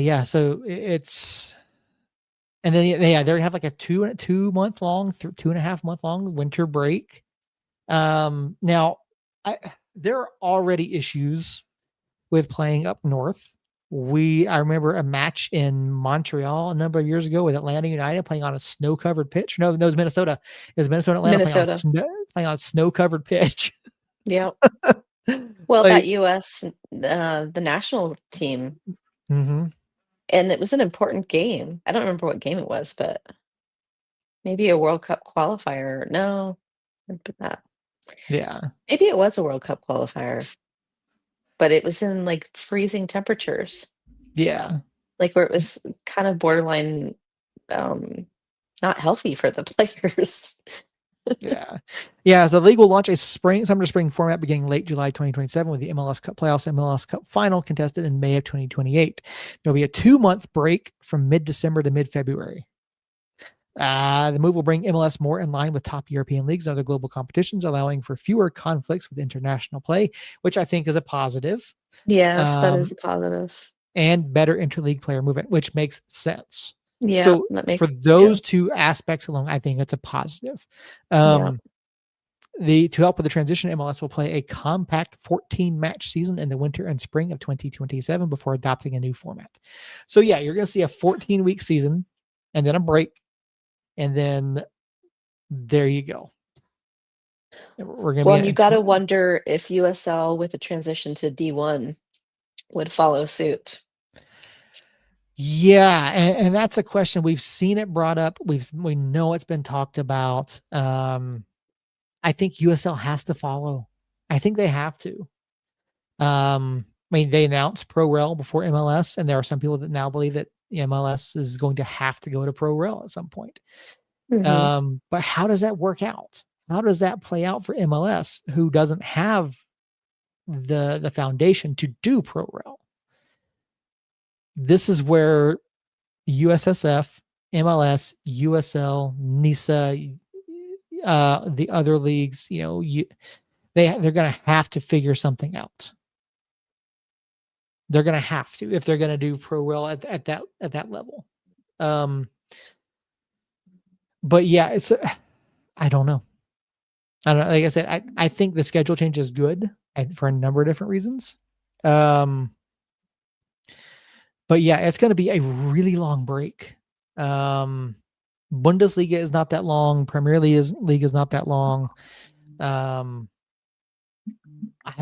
yeah, so it's, and then they have like a 2.5 month long winter break. Now there are already issues with playing up north. I remember a match in Montreal a number of years ago with Atlanta United playing on a snow-covered pitch. No, it was Minnesota. It was Minnesota, Atlanta playing on a snow-covered pitch. Yep. Well, that US, the national team, and it was an important game. I don't remember what game it was, but maybe a World Cup qualifier. No, yeah, maybe it was a World Cup qualifier, but it was in like freezing temperatures. Yeah, like where it was kind of borderline not healthy for the players. Yeah. So the league will launch a summer to spring format beginning late July 2027 with the MLS Cup playoffs and MLS Cup final contested in May of 2028. There'll be a 2-month break from mid-December to mid-February. The move will bring MLS more in line with top European leagues and other global competitions, allowing for fewer conflicts with international play, which I think is a positive. Yes, that is a positive. And better interleague player movement, which makes sense. Yeah. So for those two aspects alone, I think it's a positive. To help with the transition, MLS will play a compact 14-match season in the winter and spring of 2027 before adopting a new format. So yeah, you're going to see a 14-week season and then a break, and then there you go. We're going to Well, be and you in got to wonder if USL with the transition to D1 would follow suit. yeah, and that's a question we've seen it brought up. We know it's been talked about. I think USL has to follow. I think they have to. I mean, they announced Pro Rel before MLS, and there are some people that now believe that MLS is going to have to go to Pro Rel at some point. Mm-hmm. But how does that work out? How does that play out for MLS, who doesn't have the foundation to do Pro Rel? This is where USSF, MLS, USL, NISA, the other leagues, they're going to have to figure something out. They're going to have to if they're going to do Pro Rel at that level. But yeah, I don't know. I don't know. Like I said, I think the schedule change is good for a number of different reasons. But yeah, it's going to be a really long break. Bundesliga is not that long. Premier League is not that long. I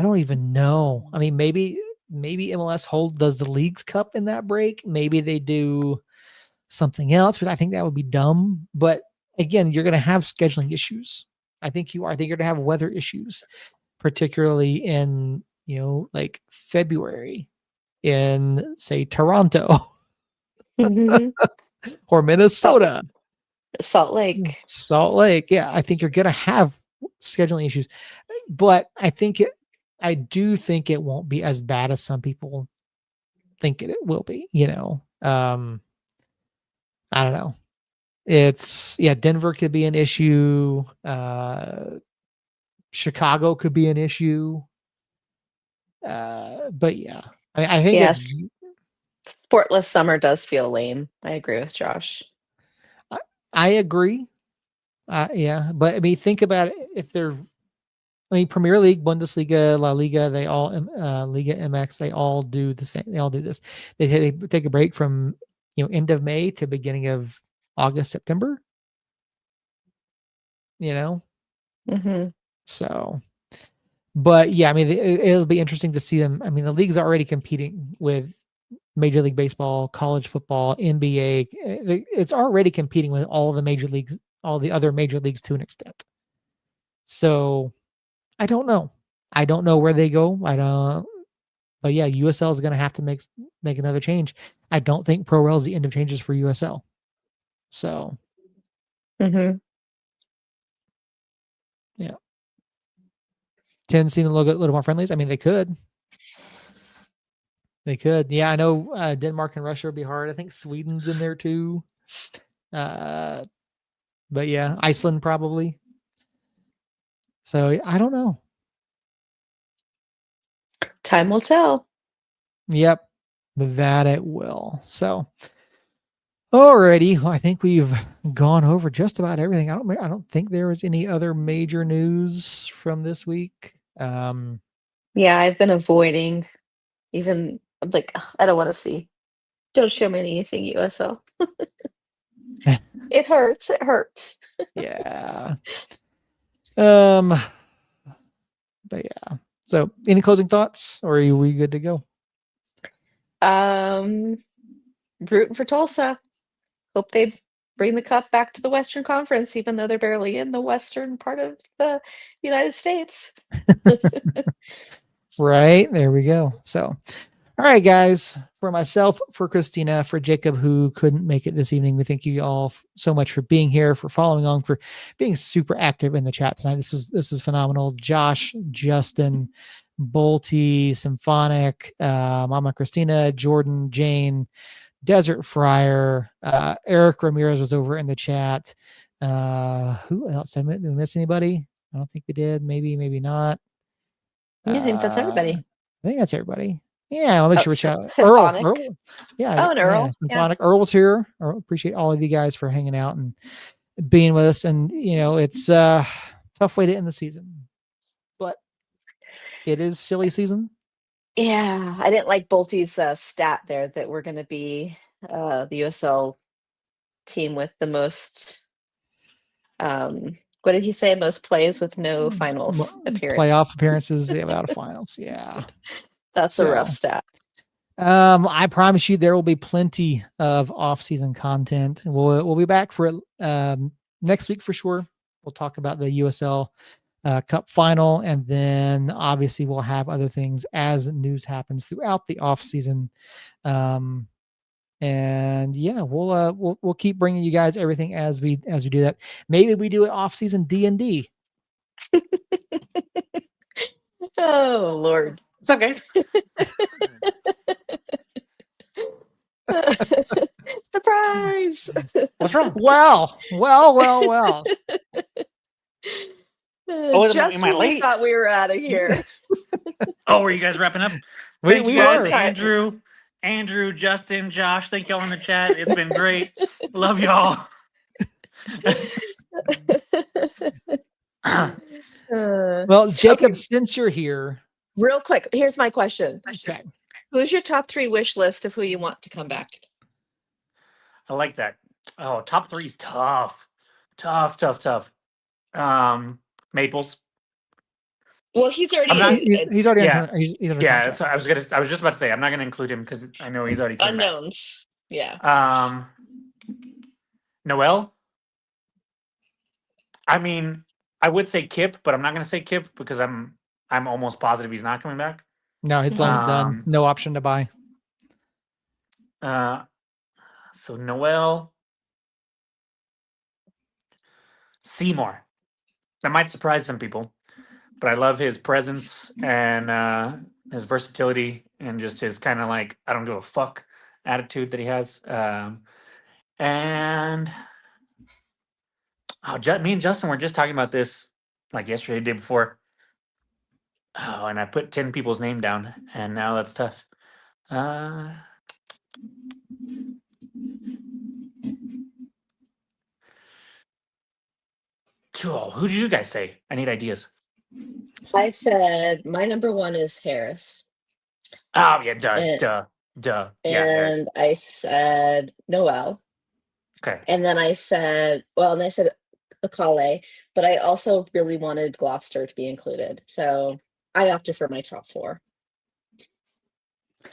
don't even know. I mean, maybe MLS does the Leagues Cup in that break. Maybe they do something else, but I think that would be dumb. But again, you're going to have scheduling issues. I think you are. I think you're going to have weather issues, particularly in like February in say Toronto or Salt, Minnesota, Salt Lake. Salt Lake. Yeah, I think you're going to have scheduling issues, but I do think it won't be as bad as some people think it will be. I don't know. Denver could be an issue. Chicago could be an issue. But yeah, I think it's. Yes, sportless summer does feel lame. I agree with Josh. I agree. Yeah, but I mean, think about it. If they're, I mean, Premier League, Bundesliga, La Liga, they all, Liga MX, they all do the same. They all do this. They take a break from end of May to beginning of August, September. Mm-hmm. So, but yeah, I mean, it'll be interesting to see them. I mean, the league's already competing with Major League Baseball, college football, NBA. It's already competing with all the major leagues, all the other major leagues to an extent. So I don't know. I don't know where they go. I don't. But yeah, USL is going to have to make another change. I don't think Pro Rel is the end of changes for USL. So Mm-hmm. yeah, seem a little more friendlies. I mean, they could. They could. Yeah, I know Denmark and Russia would be hard. I think Sweden's in there too. But yeah, Iceland probably. So I don't know. Time will tell. Yep, that it will. So alrighty, well, I think we've gone over just about everything. I don't think there was any other major news from this week. Yeah, I've been avoiding even. I'm like, "Ugh, I don't want to see. Don't show me anything USL. It hurts. It hurts." Yeah. Um. But yeah. So, any closing thoughts, or are we good to go? Um, Rooting for Tulsa. Hope they bring the cup back to the Western Conference, even though they're barely in the western part of the United States. Right there we go. So, all right, guys. For myself, for Christina, for Jacob, who couldn't make it this evening, we thank you all so much for being here, for following on, for being super active in the chat tonight. This is phenomenal. Josh, Justin, Bolty, Symphonic, Mama Christina, Jordan, Jane, Desert Friar, Eric Ramirez was over in the chat. Who else? Did we miss anybody? I don't think we did. Maybe not. Yeah, I think that's everybody. I think that's everybody. Yeah, I'll make Oh, sure we shout Symphonic. Earl. Yeah, Oh, and yeah, Earl. Yeah. Symphonic. Earl's here. Appreciate all of you guys for hanging out and being with us. And it's a tough way to end the season, but it is silly season. Yeah, I didn't like Bolty's stat there that we're going to be the USL team with the most What did he say? Most plays with no finals appearance. Playoff appearances without a finals. Yeah. That's a rough So, stat. I promise you there will be plenty of off-season content. We'll be back for next week for sure. We'll talk about the USL Cup final, and then obviously we'll have other things as news happens throughout the off-season. And yeah, we'll keep bringing you guys everything as we do that. Maybe we do an off-season D&D. Oh Lord. What's up, guys? Surprise! What's wrong? Well. Just am I when we late? thought we were out of here. Oh, were you guys wrapping up? We Thank you guys, are. Andrew, Justin, Josh. Thank y'all in the chat. It's been great. Love y'all. Well, Jacob, okay, since you're here, real quick, here's my question. okay. Who's your top 3 wish list of who you want to come back? I like that. Oh, top 3 is tough. Tough. Maples. Well, he's already I'm not- He's already Yeah. he's under Yeah, contract. so I was just about to say I'm not going to include him because I know he's already came back. unknowns. Yeah. Noel. I mean, I would say Kip, but I'm not going to say Kip because I'm almost positive he's not coming back. No, his loan's done. No option to buy. So Noel, Seymour. That might surprise some people, but I love his presence and his versatility and just his kind of like I don't give a fuck attitude that he has. And me and Justin were just talking about this like yesterday, the day before. Oh, and I put 10 people's name down, and now that's tough. Who did you guys say? I need ideas. I said my number 1 is Harris. Oh yeah, duh. Yeah, Harris. And I said Noel. Okay. And then I said Akale, but I also really wanted Gloucester to be included. So I opted for my top 4.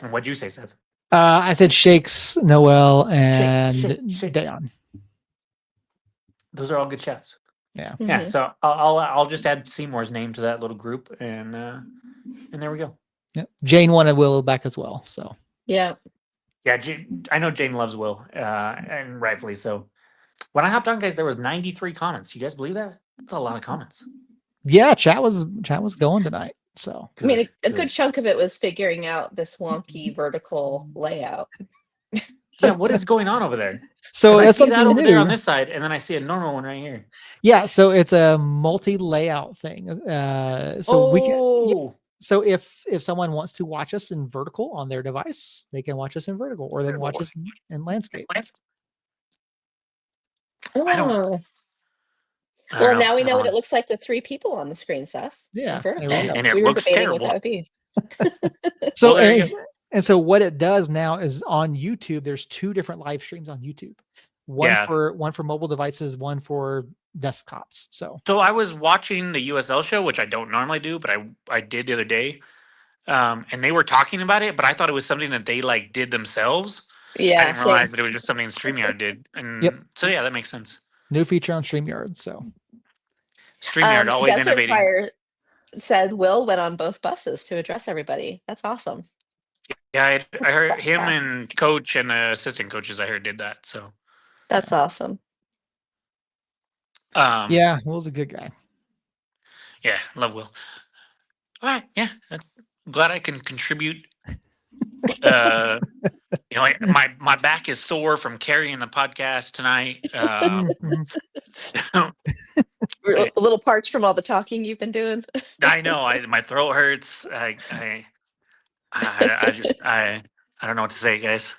And what'd you say, Seth? I said Shakes, Noel, and Shake. Dayon. Those are all good shots. Yeah. Yeah. So I'll just add Seymour's name to that little group, and there we go. Yeah. Jane wanted Will back as well. So yeah. I know Jane loves Will, and rightfully so. When I hopped on, guys, there was 93 comments. You guys believe that? That's a lot of comments. Yeah, chat was going tonight. So I mean, a good chunk of it was figuring out this wonky vertical layout. Yeah, what is going on over there? So I that's see that something over new. there on this side, and then I see a normal one right here. Yeah, so it's a multi-layout thing. We can. Yeah, so if someone wants to watch us in vertical on their device, they can watch us in vertical, or they can watch us in landscape. Oh. Well, now we know what it looks like with 3 people on the screen, Seth. Yeah, and it we were looks debating terrible. what that would be. So and so what it does now is on YouTube, there's 2 different live streams on YouTube. One for mobile devices, one for desktops. So I was watching the USL show, which I don't normally do, but I did the other day. And they were talking about it, but I thought it was something that they like did themselves. Yeah. I didn't realize that it was just something StreamYard did. And so yeah, that makes sense. New feature on StreamYard. So StreamYard always Desert innovating. Fire said Will went on both buses to address everybody. That's awesome. Yeah, I heard him and coach and the assistant coaches I heard did that. So that's awesome. Yeah, Will's a good guy. Yeah, love Will. All right, yeah, I'm glad I can contribute. My back is sore from carrying the podcast tonight. A little parched from all the talking you've been doing. I know. My throat hurts. I don't know what to say, guys.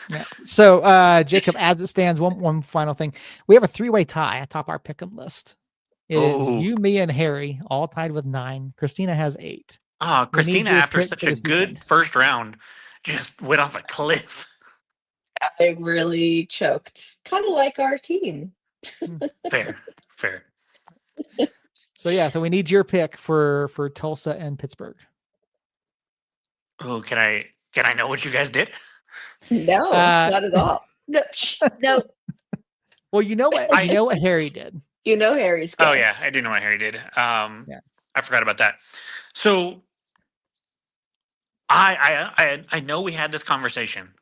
Yeah. So, Jacob, as it stands, one final thing. We have a 3-way tie atop our pick'em list. It is you, me, and Harry all tied with 9. Christina has 8. Christina, after such a good first round, just went off a cliff. I really choked. Kind of like our team. Fair. Fair. So yeah, so we need your pick for Tulsa and Pittsburgh. Oh, can I know what you guys did? No, not at all. No, no. Well, you know what Harry did. You know Harry's guess. Oh yeah, I do know what Harry did. Yeah. I forgot about that. So I know we had this conversation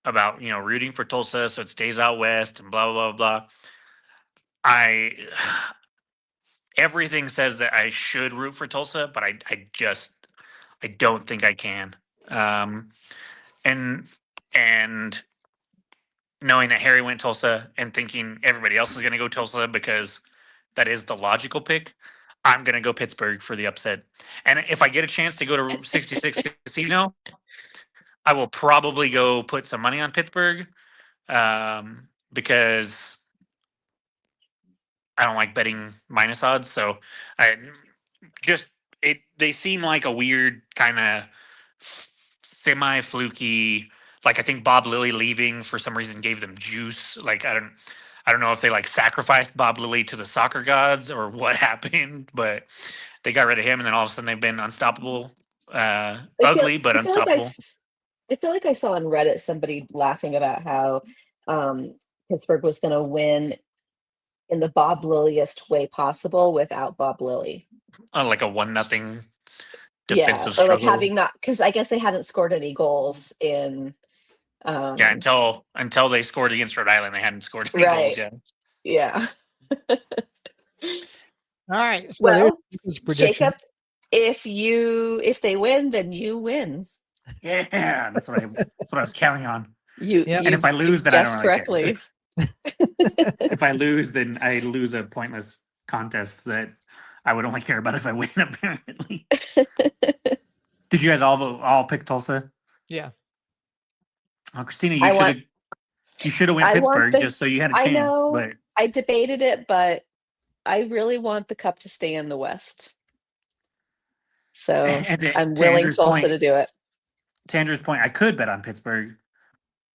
about rooting for Tulsa so it stays out west and blah blah blah blah. Everything says that I should root for Tulsa, but I don't think I can. And and knowing that Harry went Tulsa and thinking everybody else is going to go Tulsa because that is the logical pick, I'm going to go Pittsburgh for the upset. And if I get a chance to go to 66 Casino, I will probably go put some money on Pittsburgh because I don't like betting minus odds. So they seem like a weird kind of semi fluky. Like I think Bob Lilly leaving for some reason gave them juice. Like I don't know if they like sacrificed Bob Lilly to the soccer gods or what happened, but they got rid of him and then all of a sudden they've been unstoppable. Ugly but unstoppable. I feel like I saw on Reddit somebody laughing about how Pittsburgh was going to win in the Bob Lilliest way possible without Bob Lilly. Like a 1-0 Or defensive struggle. like having not, because I guess they hadn't scored any goals in. Until they scored against Rhode Island, they hadn't scored any goals yet. Yeah. All right. So well, there's prediction. Jacob, if they win, then you win. Yeah, that's what I was counting on. And if I lose, then I don't really correctly. Care. If I lose, then I lose a pointless contest that I would only care about if I win. Apparently. Did you guys all pick Tulsa? Yeah. Oh, Christina, you should have went Pittsburgh just so you had a chance. I know. But I debated it, but I really want the Cup to stay in the West. So I'm willing Tulsa to do it. To Andrew's point, I could bet on Pittsburgh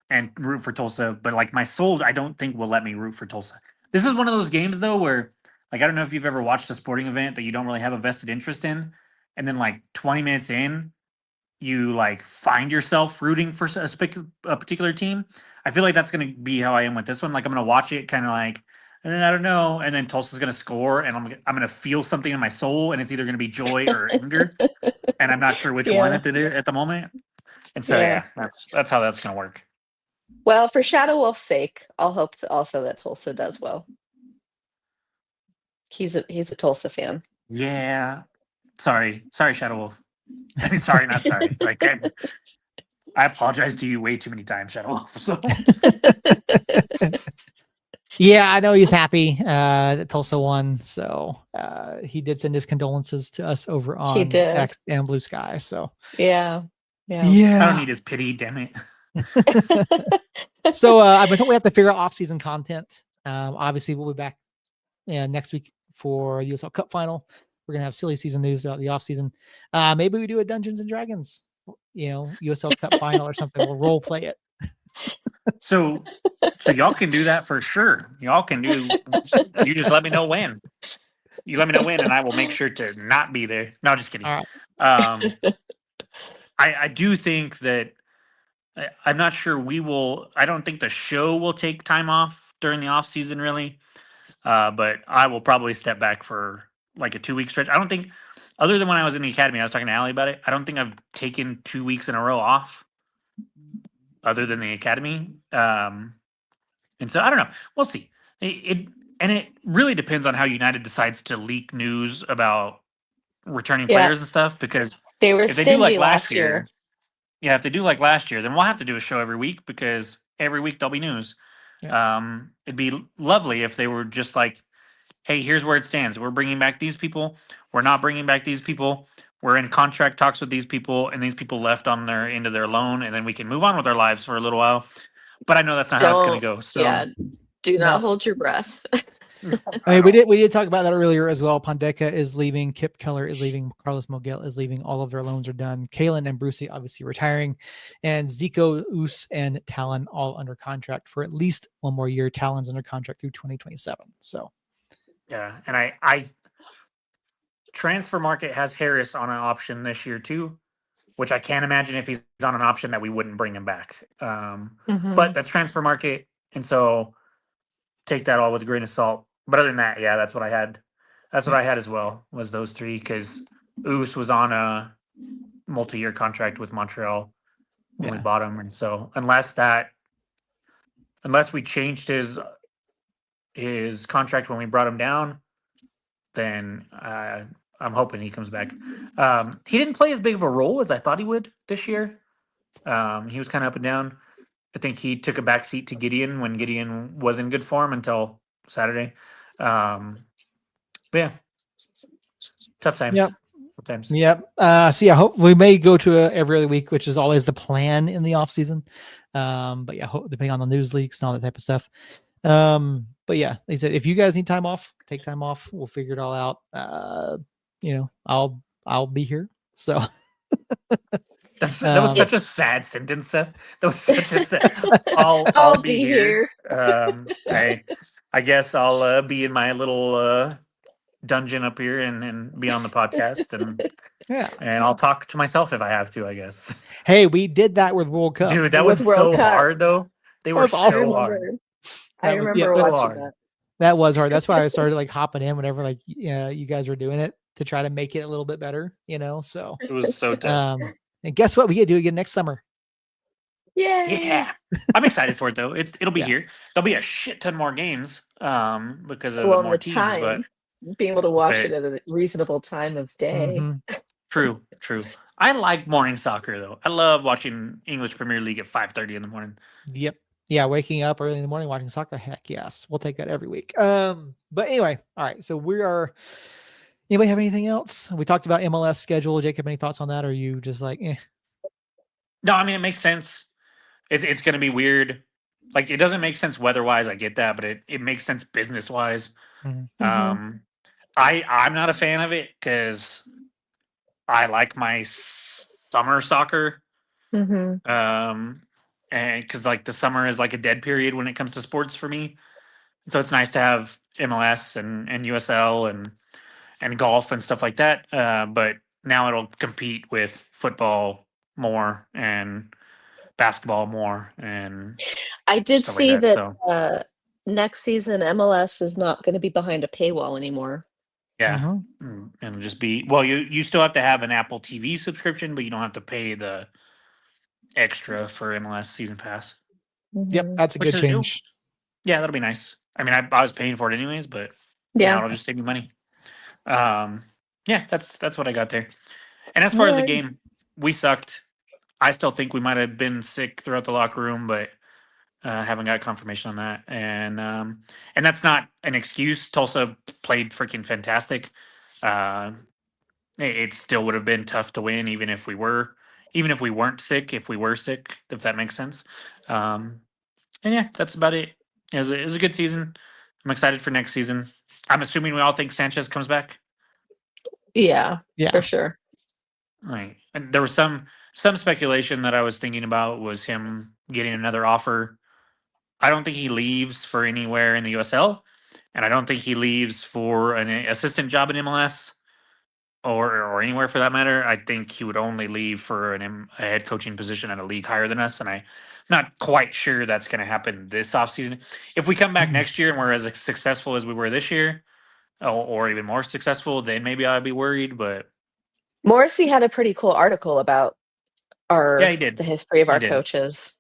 and root for Tulsa, but like my soul, I don't think will let me root for Tulsa. This is one of those games though where, like, I don't know if you've ever watched a sporting event that you don't really have a vested interest in, and then like 20 minutes in, you like find yourself rooting for a particular team. I feel like that's going to be how I am with this one. Like I'm going to watch it kind of like, and then I don't know, and then Tulsa's going to score, and I'm going to feel something in my soul, and it's either going to be joy or anger, and I'm not sure which one at the moment. And so that's how that's going to work. Well, for Shadow Wolf's sake, I'll hope also that Tulsa does well. He's a Tulsa fan. Yeah. Sorry, Shadow Wolf. I mean, sorry, not sorry. Like I apologize to you way too many times, Shadow Wolf. So. Yeah, I know he's happy that Tulsa won. So he did send his condolences to us over on X and Blue Sky. So yeah. I don't need his pity, damn it. So I've been told we have to figure out off-season content. Obviously, we'll be back next week for the USL Cup final. We're gonna have silly season news about the off-season. Maybe we do a Dungeons and Dragons, USL Cup final or something. We'll role play it. So y'all can do that for sure. Y'all can do. You just let me know when. You let me know when, and I will make sure to not be there. No, just kidding. All right. I do think that I'm not sure we will. I don't think the show will take time off during the off season, really. But I will probably step back for like a 2-week stretch. I don't think, other than when I was in the academy, I was talking to Allie about it. I don't think I've taken 2 weeks in a row off, other than the academy. And so I don't know. We'll see. It really depends on how United decides to leak news about returning players and stuff. Because they were stingy like last year. Yeah, if they do like last year, then we'll have to do a show every week because every week there'll be news. Yeah. It'd be lovely if they were just like, hey, here's where it stands. We're bringing back these people. We're not bringing back these people. We're in contract talks with these people, and these people left on their end of their loan, and then we can move on with our lives for a little while. But I know that's not how it's going to go. So do not hold your breath. I mean, we did talk about that earlier as well. Pondeka is leaving. Kip Keller is leaving. Carlos Mogel is leaving. All of their loans are done. Kalen and Brucey obviously retiring, and Zico, Us, and Talon all under contract for at least one more year. Talon's under contract through 2027. So Yeah, and I transfer market has Harris on an option this year too, which I can't imagine if he's on an option that we wouldn't bring him back. But that's transfer market, and so take that all with a grain of salt. But other than that, yeah, that's what I had. That's what I had as well. Was those three because Oos was on a multi-year contract with Montreal when we Yeah. bought him, and so unless we changed his contract when we brought him down, then I'm hoping he comes back. He didn't play as big of a role as I thought he would this year. He was kind of up and down. I think he took a back seat to Gideon when Gideon was in good form until Saturday. But yeah, tough times. Yep. Tough times. Yep. So yeah, hope we may go to every other week, which is always the plan in the off season. But yeah, depending on the news leaks and all that type of stuff. But yeah, they said if you guys need time off, take time off. We'll figure it all out. I'll be here. So That was such a sad sentence, Seth. That was such a sad. I'll be here. I guess I'll be in my little dungeon up here and be on the podcast and yeah. and I'll talk to myself if I have to, I guess. Hey, we did that with World Cup. Dude, that With was World so Cup. hard though. They were was awful. so hard. I That was- remember yeah, so watching hard. that. That was hard. That's why I started like hopping in whenever like you guys were doing it to try to make it a little bit better, So It was so tough. and guess what? We get to do it again next summer. Yeah. I'm excited for it though. It'll be Yeah. here. There'll be a shit ton more games because of Well, the and more the teams, time, being able to watch but- it at a reasonable time of day. Mhm. True. I like morning soccer though. I love watching English Premier League at 5:30 in the morning. Yep. Yeah, waking up early in the morning watching soccer. Heck yes. We'll take that every week. But anyway, all right. So we are anybody have anything else? We talked about MLS schedule. Jacob, any thoughts on that? Or are you just like No, I mean it makes sense. It's going to be weird. Like it doesn't make sense weather-wise, I get that, but it makes sense business-wise. Mhm. I'm not a fan of it cuz I like my summer soccer. Mm-hmm. And because like the summer is like a dead period when it comes to sports for me, so it's nice to have MLS and USL and golf and stuff like that. But now it'll compete with football more and basketball more and I did stuff see like that. that So next season MLS is not going to be behind a paywall anymore. yeah, Mhm. and it'll just be you still have to have an Apple TV subscription, but you don't have to pay the extra for MLS season pass. Yep, Mhm. that's a Which good is- change. Yeah, that'll be nice. I mean, I was paying for it anyways, but Yeah. now it'll just save me money. Yeah, that's what I got there. And as far as the Alright. game, we sucked. I still think we might have been sick throughout the locker room, but haven't got confirmation on that. And that's not an excuse. Tulsa played freaking fantastic. It still would have been tough to win, even if we weren't sick. If we were sick, if that makes sense. And yeah, that's about it. It was a good season. I'm excited for next season. I'm assuming we all think Sanchez comes back. Yeah, Yeah. for sure. Right. And there was some speculation that I was thinking about was him getting another offer. I don't think he leaves for anywhere in the USL, and I don't think he leaves for an assistant job in MLS or anywhere for that matter. I think he would only leave for a head coaching position at a league higher than us, and I'm not quite sure that's going to happen this offseason. If we come back Mhm. next year and we're as successful as we were this year, or even more successful, then maybe I'd be worried. But Morrissey had a pretty cool article about yeah, he did. the history of He our did. coaches.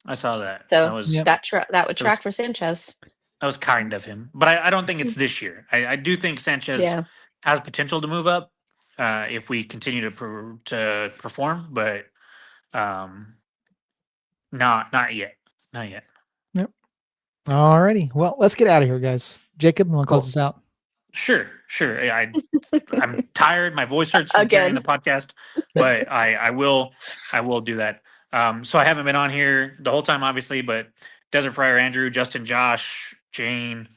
I saw that. So That was Yep. that would It was- track for Sanchez. that was kind of him, but I don't think it's this year. I do think Sanchez Yeah. has potential to move up if we continue to perform, but not yet. Not yet. Alrighty. Well, let's get out of here, guys. Jacob, you want to close Cool. us out? Sure. I'm tired. My voice hurts from carrying Again. the podcast, but I will do that. So I haven't been on here the whole time, obviously, but Desert Friar Andrew, Justin, Josh, Jane,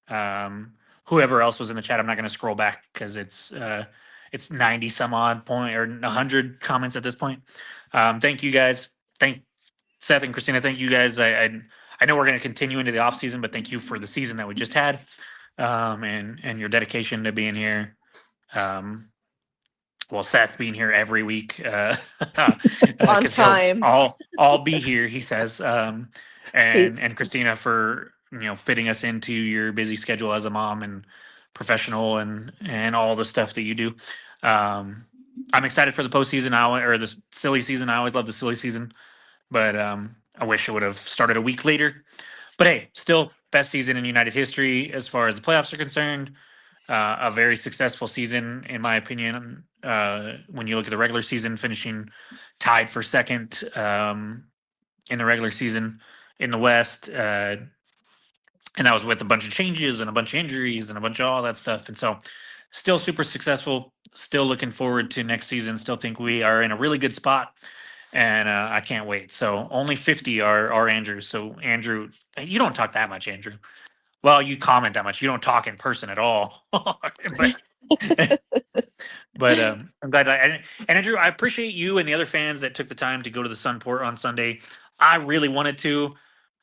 whoever else was in the chat. I'm not going to scroll back because it's 90 some odd point or 100 comments at this point. Thank you guys. Thank Seth and Christina. Thank you guys. I know we're going to continue into the off season, but thank you for the season that we just had. and your dedication to being here. Well, Seth being here every week, On because he'll time. all be here, he says, He- and Christina for fitting us into your busy schedule as a mom and professional and all the stuff that you do. I'm excited for the postseason or the silly season. I always love the silly season, but I wish it would have started a week later. But hey, still best season in United history as far as the playoffs are concerned. A very successful season, in my opinion. When you look at the regular season, finishing tied for second in the regular season in the West, and that was with a bunch of changes and a bunch of injuries and a bunch of all that stuff. And so, still super successful. Still looking forward to next season. Still think we are in a really good spot, and I can't wait. So only 50 are Andrews. So Andrew, you don't talk that much, Andrew. Well, you comment that much. You don't talk in person at all. but I'm glad. And Andrew, I appreciate you and the other fans that took the time to go to the Sunport on Sunday. I really wanted to,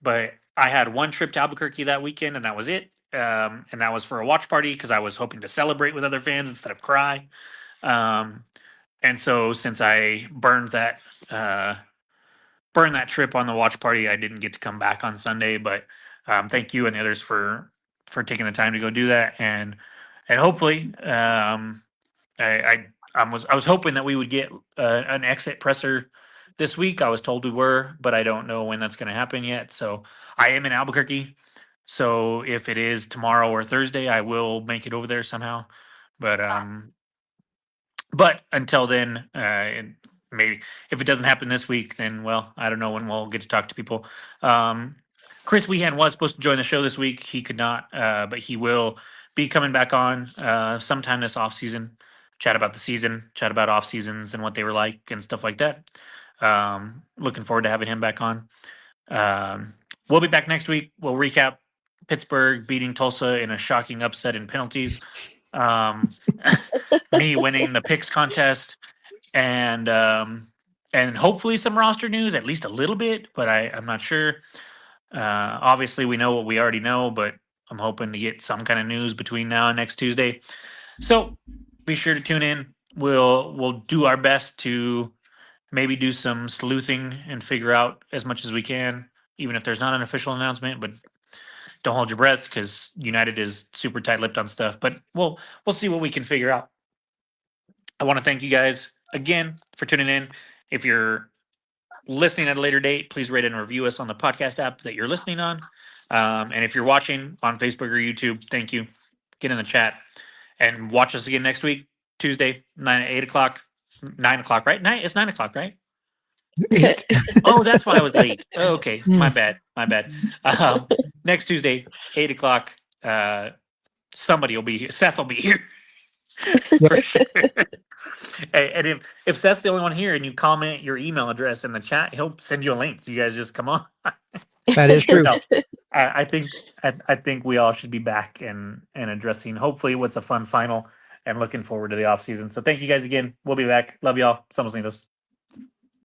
but I had one trip to Albuquerque that weekend, and that was it. And that was for a watch party because I was hoping to celebrate with other fans instead of cry. And so since I uh, burned that trip on the watch party, I didn't get to come back on Sunday. But thank you and the others for taking the time to go do that, and hopefully, I was hoping that we would get an exit presser this week. I was told we were, but I don't know when that's going to happen yet. So I am in Albuquerque. So if it is tomorrow or Thursday, I will make it over there somehow. But until then, maybe if it doesn't happen this week, then well, I don't know when we'll get to talk to people. Um, Chris Wehan was supposed to join the show this week. He could not, but he will be coming back on sometime this off season. Chat about the season, chat about off seasons and what they were like and stuff like that. Looking forward to having him back on. We'll be back next week. We'll recap Pittsburgh beating Tulsa in a shocking upset in penalties. Me winning the picks contest, and hopefully some roster news, at least a little bit, but I'm not sure. Obviously, we know what we already know, but I'm hoping to get some kind of news between now and next Tuesday. So be sure to tune in. We'll do our best to maybe do some sleuthing and figure out as much as we can, even if there's not an official announcement. But don't hold your breath because United is super tight-lipped on stuff. But we'll see what we can figure out. I want to thank you guys again for tuning in. If you're listening at a later date, please rate and review us on the podcast app that you're listening on. And if you're watching on Facebook or YouTube, thank you. Get in the chat and watch us again next week, Tuesday, 8 o'clock, 9 o'clock, right? It's 9 o'clock, right? Oh, that's why I was late. Oh, okay, my bad. Next Tuesday, 8 o'clock. Somebody will be here. Seth will be here. For sure. And if Seth's the only one here and you comment your email address in the chat, he'll send you a link. You guys just come on. That is true. No, I think we all should be back and addressing hopefully what's a fun final and looking forward to the off season. So thank you guys again. We'll be back. Love y'all. Somos lindos.